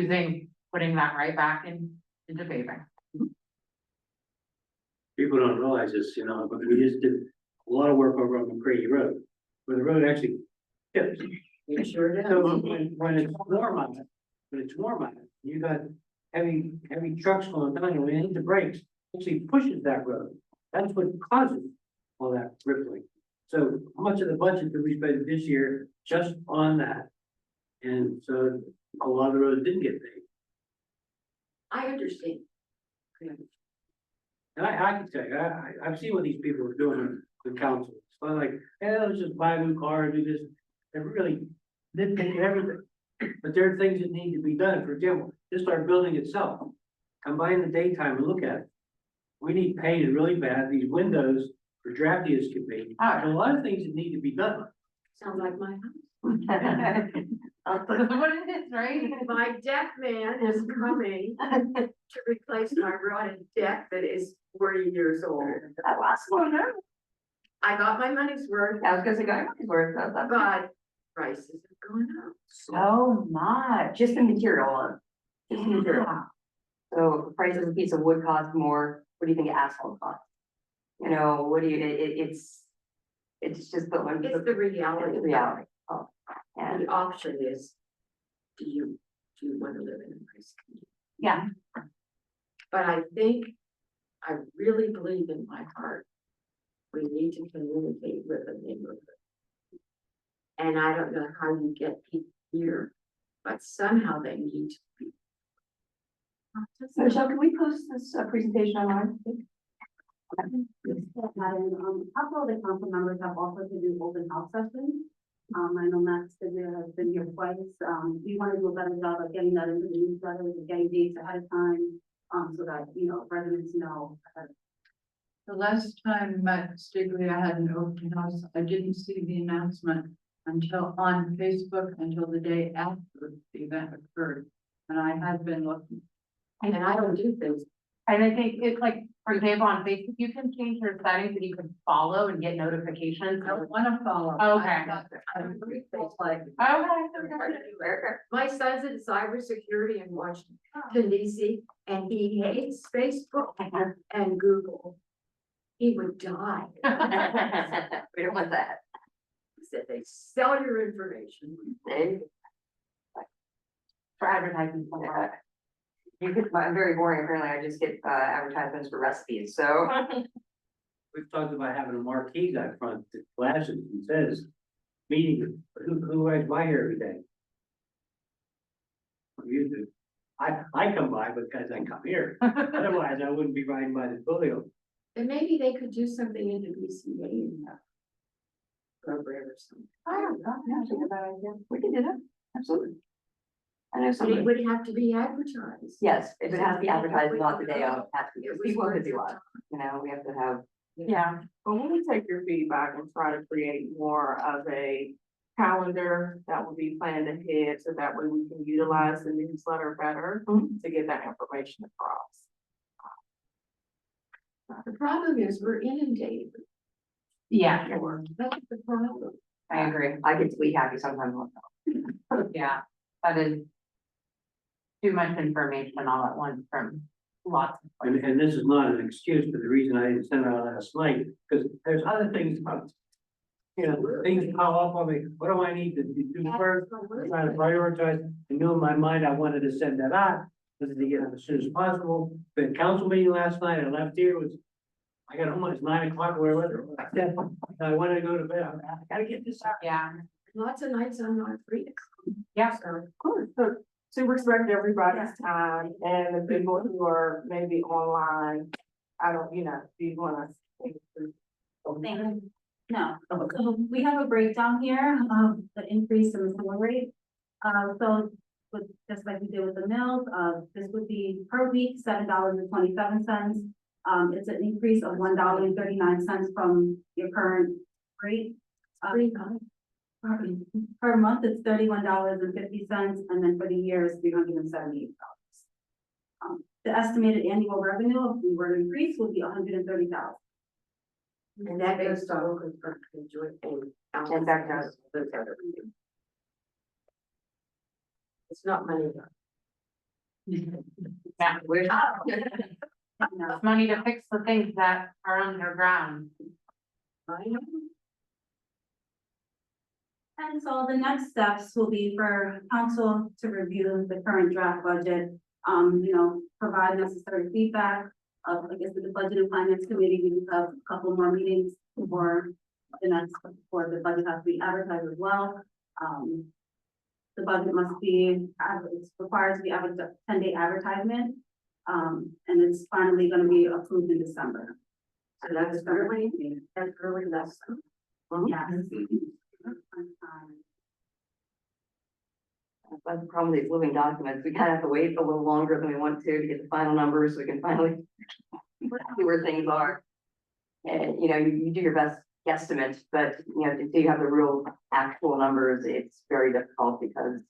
putting that right back into paving. People don't realize this, but we just did a lot of work over on McCready Road, where the road actually tips. You sure do. So when it's warm out, you got heavy trucks going down, and when it hits the brakes, actually pushes that road. That's what causes all that rippling. So how much of the budget did we spend this year just on that? And so a lot of the roads didn't get paid. I understand. And I can tell you, I've seen what these people are doing with council. It's not like, hey, let's just buy a new car and do this. They're really nitpicking everything. But there are things that need to be done. For example, just our building itself. Come by in the daytime and look at it. We need painted really bad. These windows for draftiest can be. There's a lot of things that need to be done. Sounds like my house. What it is, right? My deck man is coming to replace my rotten deck that is 40 years old. That last one, no? I got my money's worth, I was gonna say, go ahead, worth, but but prices have gone up. so much, just the material, just the material. So the price of a piece of wood costs more, what do you think asphalt costs? You know, what do you, it's just the one. It's the reality. It's reality. Oh, and The option is, do you want to live in a nice community? Yeah. But I think, I really believe in my heart, we need to communicate with the neighborhood. And I don't know how you get people here, but somehow they need to be. Michelle, can we post this presentation online? And, a couple of the council members have offered to do open house sessions. I know Max has been here twice. We want to do a better job of getting that into the newsletter, and getting dates ahead of time, so that, you know, residents know. The last time Matt Stiglia had an open house, I didn't see the announcement until on Facebook until the day after the event occurred. And I had been looking. And I don't do things. And I think it's like, for example, on Facebook, you can change your settings and you can follow and get notifications. I don't want to follow. Okay. I'm pretty face like. Okay. My son's in cybersecurity in Washington, D.C., and he hates Facebook and Google. He would die. We don't want that. He said they sell your information. For advertising. You could, I'm very boring, apparently I just get advertisements for recipes, so. We've talked about having a marquee out front that flashes and says, meeting, who rides by here every day? You do. I come by because I come here. Otherwise, I wouldn't be riding by this building. And maybe they could do something in the BCA in that program or something. Oh, that's a good idea. We can do that, absolutely. I know But it somebody, would have to be advertised. yes, if it has to be advertised, not the day of, it has to be, It was people have to worth do the us, you know, we have to have. Yeah. But when we take your feedback and try to create more of a calendar that will be planned ahead, so that way we can utilize the newsletter better to get that information across. The problem is we're inundated. Yeah, That's the problem. I agree. I get sweet happy sometimes. Yeah, that is too much information all at once from lots of places. And this is not an excuse, but the reason I didn't send out last night, because there's other things about. You know, things pop up on me, what do I need to do first? I'm trying to prioritize, I knew in my mind I wanted to send that out, because to get it as soon as possible. The council meeting last night, I left here, I got home, it's 9 o'clock, wherever. I wanted to go to bed, I gotta get this out. Yeah, Lots of nights I'm not free to come. yeah. So, Of course, so to respect everybody's time and the people who are maybe online, I don't, do you wanna? Thank you. No, so we have a breakdown here of the increase in the sewer rate. So with, just like we did with the mills, this would be per week, $7.27. It's an increase of $1.39 from your current rate. Per month, it's $31.50, and then for the year is $378. The estimated annual revenue, if we were to increase, would be $130,000. and that goes to local joint and. And back to us. Those other reasons. It's not money. Yeah. We're. It's money to fix the things that are underground. I know. And so the next steps will be for council to review the current draft budget, provide necessary feedback, I guess with the Budget and Finance Committee, we have a couple more meetings for the next, for the budget has to be advertised as well. The budget must be, it's required to be advertised, 10-day advertisement. And it's finally gonna be approved in December. So that's early, that's early lesson. Yeah. That's the problem with these living documents. We kind of have to wait a little longer than we want to get the final numbers, so we can finally see where things are. And, you know, you do your best guesstimate, but, you know, until you have the real actual numbers, it's very difficult because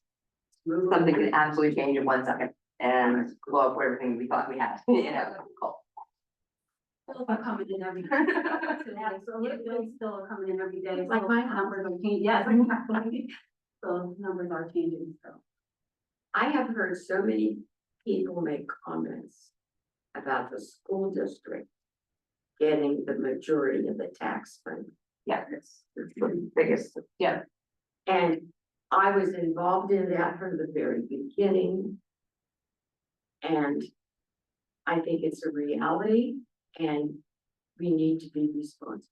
something can absolutely change in 1 second and blow up everything we thought we had, you know. Bills are coming in every day. Bills still are coming in every day. Like so my numbers are changing. Yes, exactly. So numbers are changing, so. I have heard so many people make comments about the school district getting the majority of the tax money. Yeah, it's the biggest, yeah. And I was involved in that from the very beginning. And I think it's a reality and we need to be responsible.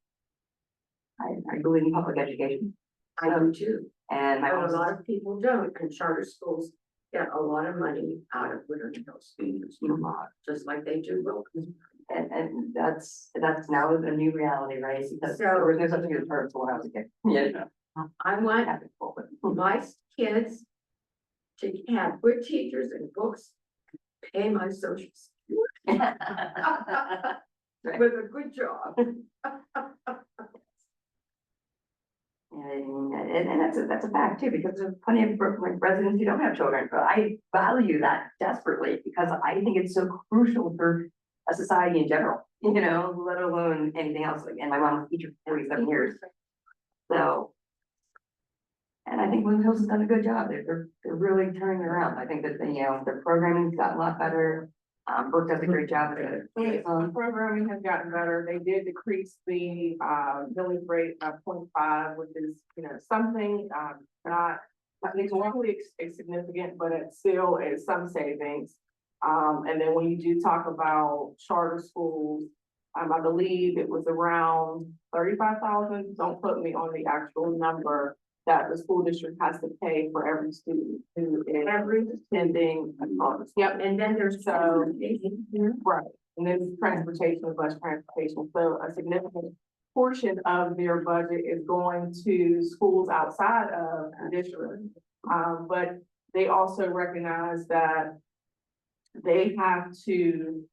I believe in public education. I do too, And my but a mom, lot of people don't, and charter schools get a lot of money out of Woodland Hills students, just like they do Wilkins. and that's now a new reality, right? Because So- there was no such thing as hurt when I was a kid. Yeah. I want my kids to have good teachers and books, pay my social security with a good job. And that's a fact too, because there's plenty of like residents who don't have children, but I value that desperately because I think it's so crucial for a society in general, you know, let alone anything else. Like, and my mom was a teacher for 47 years. So. And I think William Hills has done a good job. They're really turning around. I think that, you know, their programming's gotten a lot better. Brooke does a great job with it. The programming has gotten better. They did decrease the millage rate by 0.5, which is, you know, something not exactly significant, but it still is some savings. And then when you do talk about charter schools, I believe it was around 35,000. Don't put me on the actual number that the school district has to pay for every student who is attending a charter school. Yep, and then there's So, right, and then transportation, bus transportation, so a significant portion of their budget is going to schools outside of the district. But they also recognize that they have to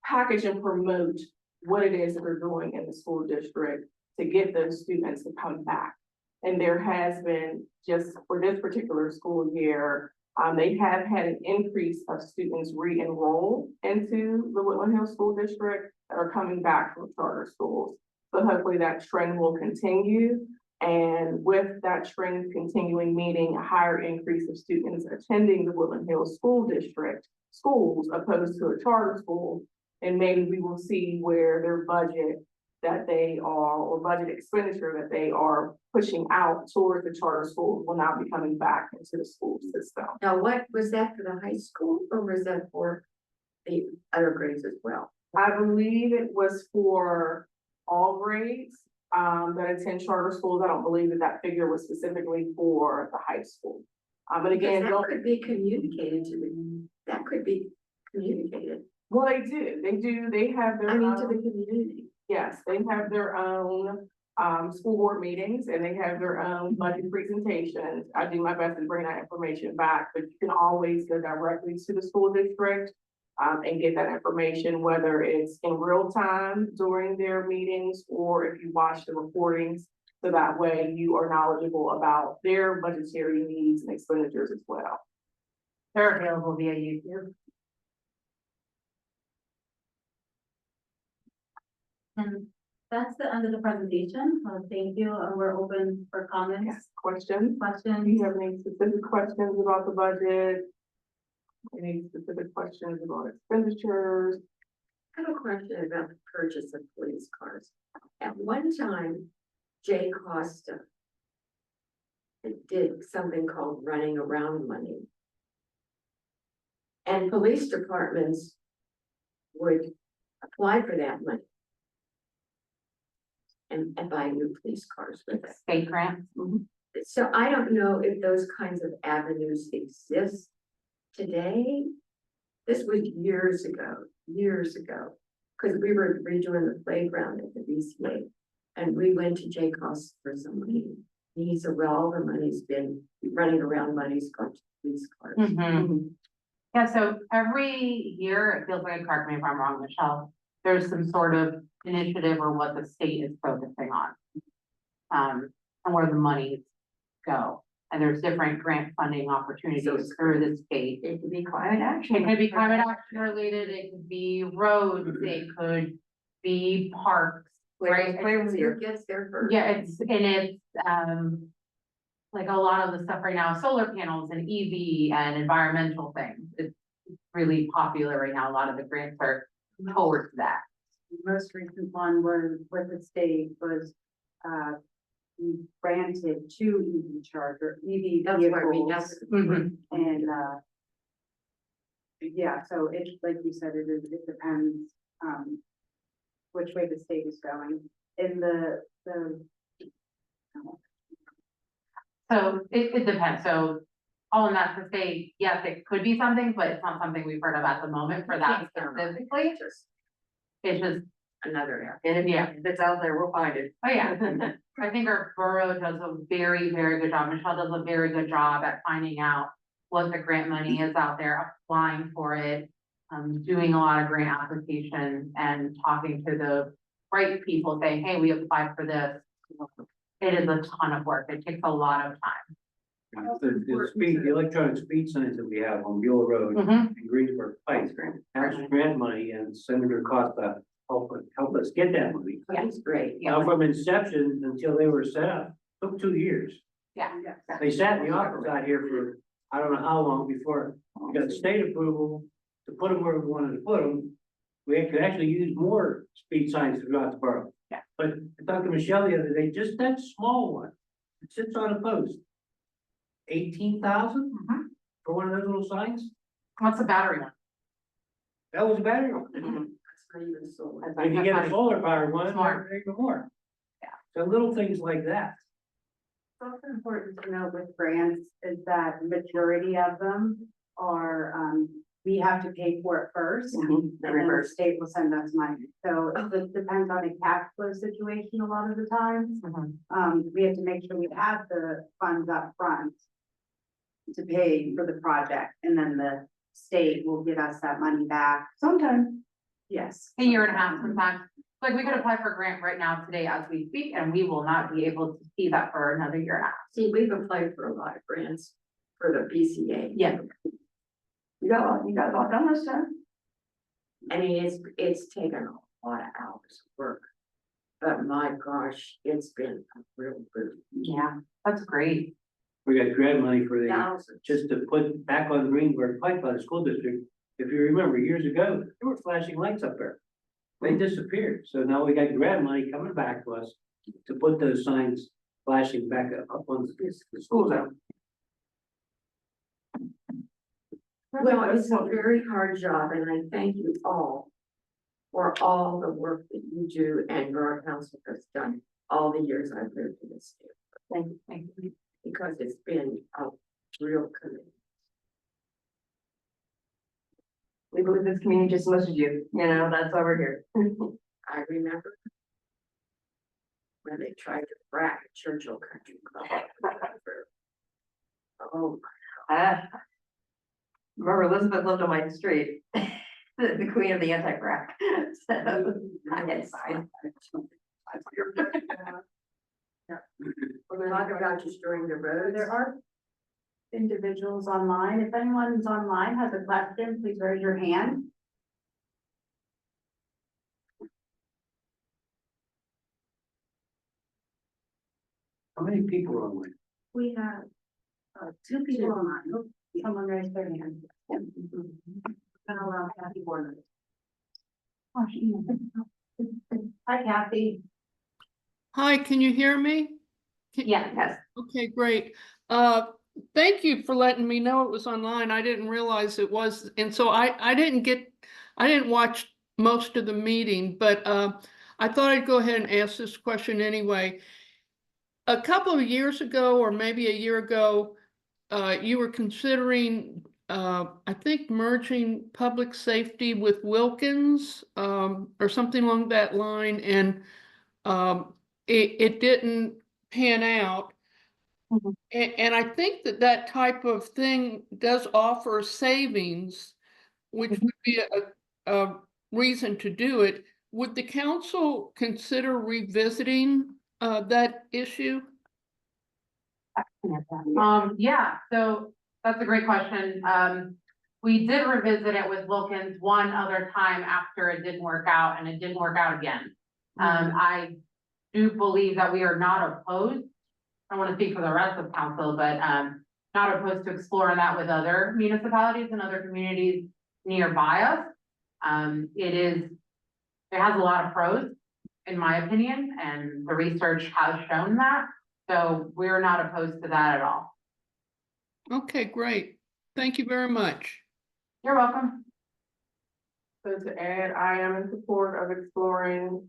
package and promote what it is that they're doing in the school district to get those students to come back. And there has been, just for this particular school year, they have had an increase of students re-enroll into the Woodland Hills School District that are coming back from charter schools. So hopefully that trend will continue. And with that trend continuing, meaning a higher increase of students attending the Woodland Hills School District schools opposed to a charter school, and maybe we will see where their budget that they are, or budget expenditure that they are pushing out towards the charter schools will now be coming back into the school system. Now, what was that for the high school or was that for the other grades as well? I believe it was for all grades that attend charter schools. I don't believe that figure was specifically for the high school. But again, Because that could be communicated to them. That could be communicated, well, they do, they have their I mean, own. to the community. Yes, they have their own school board meetings and they have their own budget presentations. I do my best to bring that information back, but you can always go directly to the school district and get that information, whether it's in real time during their meetings or if you watch the recordings. So that way you are knowledgeable about their budgetary needs and expenditures as well. They're available via YouTube. And that's the end of the presentation. Thank you, and we're open for comments, Yes, questions? Do questions. you have any specific questions about the budget? Any specific questions about expenditures? I have a question about the purchase of police cars. At one time, Jay Costa did something called running around money. And police departments would apply for that money. And buy new police cars with it. State grants. So I don't know if those kinds of avenues exist today. This was years ago, because we were redoing the playground at the VCA. And we went to Jay Cost for some money. And he said, well, all the money's been running around, money's gone to police cars. Yeah, so every year, it feels like, correct me if I'm wrong, Michelle, there's some sort of initiative or what the state is focusing on. And where the monies go, and there's different grant funding opportunities through the state. It could be climate action. It could be climate action related, it could be roads, it could be parks, right? Who gets there first? Yeah, it's like a lot of the stuff right now, solar panels and EV and environmental things. It's really popular right now. A lot of the grants are towards that. Most recent one was with the state was, we granted 2 EV charger, EV That's why we vehicles. have. And, yeah, so it, like you said, it depends, which way the state is going. In the. So it depends. So all in that to say, yes, it could be something, but it's not something we've heard of at the moment for that specifically. It's just Another area. And if Yeah. it's out there, we'll find it. Oh, yeah, I think our borough does a very, very good job. Michelle does a very good job at finding out what the grant money is out there, applying for it. Doing a lot of grant applications and talking to the right people, saying, hey, we applied for this. It is a ton of work. It takes a lot of time. The electronic speed signs that we have on Buell Road and Greensburg Pike, that's grant money, and Senator Costa help us get that money. That's great. Now, from inception until they were set up, took 2 years. Yeah. They sat in the office out here for, I don't know how long before we got state approval to put them where we wanted to put them. We could actually use more speed signs throughout the borough. Yeah. But I talked to Michelle the other day, just that small one, it sits on a post. 18,000 for one of those little signs? What's the battery one? That was a battery one. That's not even solar. That's If you not get a funny. solar powered one, Smart. they're even more. Yeah. So little things like that. It's also important to note with grants is that the majority of them are, we have to pay for it first. And then the state will send us money. So it depends on a cash flow situation a lot of the times. We have to make sure we have the funds up front to pay for the project, and then the state will give us that money back. Sometimes, yes. A year and a half sometimes. Like we could apply for a grant right now today as we speak, and we will not be able to see that for another year and a half. See, we've applied for a lot of grants for the BCA. Yeah. You got a lot done this time. I mean, it's taken a lot of hours of work. But my gosh, it's been a real boom. Yeah, that's great. We got grant money for the, Thousands. just to put back on Greenberg Pike by the school district. If you remember, years ago, there were flashing lights up there. They disappeared. So now we got grant money coming back to us to put those signs flashing back up on the schools out. Well, it's a very hard job, and I thank you all for all the work that you do and Borough Council has done all the years I've lived in this state. Thank you. Because it's been a real commitment. We believe this community just as much as you, that's why we're here. I remember when they tried to frack at Churchill Country Club. Oh, Remember Elizabeth lived on my street, the queen of the anti-crack. So, I get signed. we're talking about destroying the roads. There are individuals online. If anyone's online has a question, please raise your hand. How many people are online? We have 2 people online. Oh, someone raised their hand. Gonna allow Kathy Warner. Hi, Kathy. Hi, can you hear me? Yes. Okay, great. Thank you for letting me know it was online. I didn't realize it was, and so I didn't watch most of the meeting, but I thought I'd go ahead and ask this question anyway. A couple of years ago, or maybe a year ago, you were considering, I think, merging public safety with Wilkins, or something along that line, and it didn't pan out. Mhm. And I think that that type of thing does offer savings, which would be a reason to do it. Would the council consider revisiting that issue? Yeah, so that's a great question. We did revisit it with Wilkins one other time after it didn't work out, and it didn't work out again. I do believe that we are not opposed. I don't want to speak for the rest of council, but not opposed to exploring that with other municipalities and other communities nearby us. It has a lot of pros, in my opinion, and the research has shown that. So we're not opposed to that at all. Okay, great. Thank you very much. You're welcome. So to add, I am in support of exploring,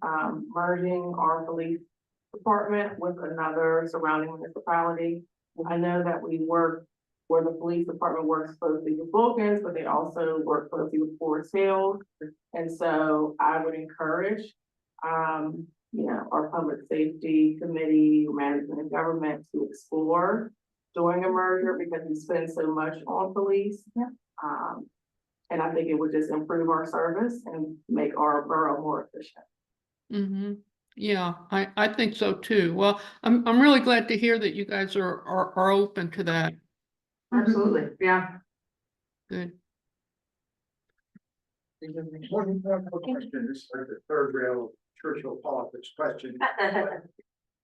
merging our police department with another surrounding municipality. I know that we work, where the police department works closely with Wilkins, but they also work closely with Forest Hills. And so I would encourage, our public safety committee, management and government to explore doing a merger, because we spend so much on police. And I think it would just improve our service and make our borough more efficient. Mm-hmm. Yeah, I think so too. Well, I'm really glad to hear that you guys are open to that. Absolutely, yeah. Good. One more question, this is like the third rail Churchill politics question.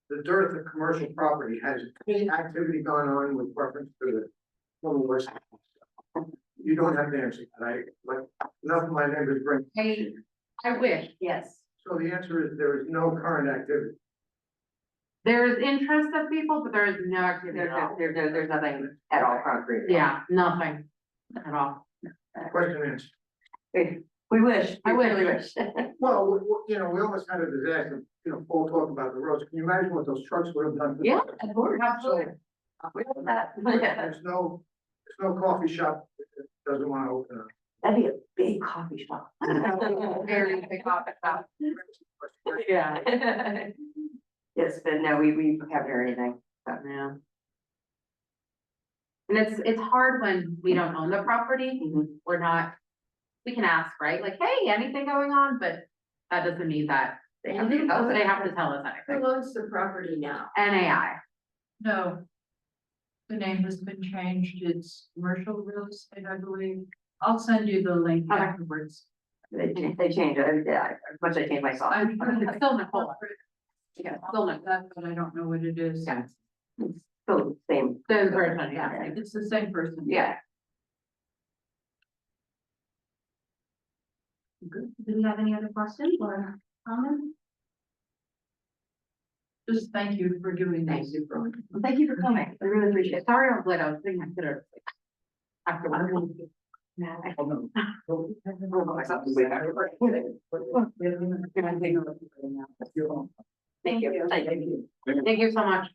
The dearth of commercial property, has any activity gone on with reference to the Little West? You don't have to answer that, enough of my neighbors bring. I wish, yes. So the answer is there is no current activity. There is interest of people, but there is no activity at all. There's nothing at all concrete. Yeah, nothing at all. Question answered. We wish, I we wish. really wish. Well, we almost had a disaster, Paul talked about the roads. Can you imagine what those trucks would have done? Yeah, of course. Absolutely. We love that. There's no coffee shop that doesn't want to open up. That'd be a big coffee shop. Very big topic, so. Yeah. Yes, but no, we haven't heard anything. Yeah. And it's hard when we don't own the property. We're not, we can ask, right? Like, hey, anything going on? But that doesn't mean that they have to tell us Who anything. owns the property now? NAI. No. The name has been changed. It's commercial real estate, I believe. I'll send you the link Okay. afterwards. They change it, yeah, as much as I change myself. I'm It's still Nicole. Yeah, still like that, but I don't know what it is. Yeah. It's still the same. Same person, yeah. It's the same person. Yeah. Do we have any other questions or comments? Just thank you for doing this. Well, thank you for coming. I really appreciate it. Sorry, I'm late. I was thinking I could have. Afterwards. Thank you. Thank you so much.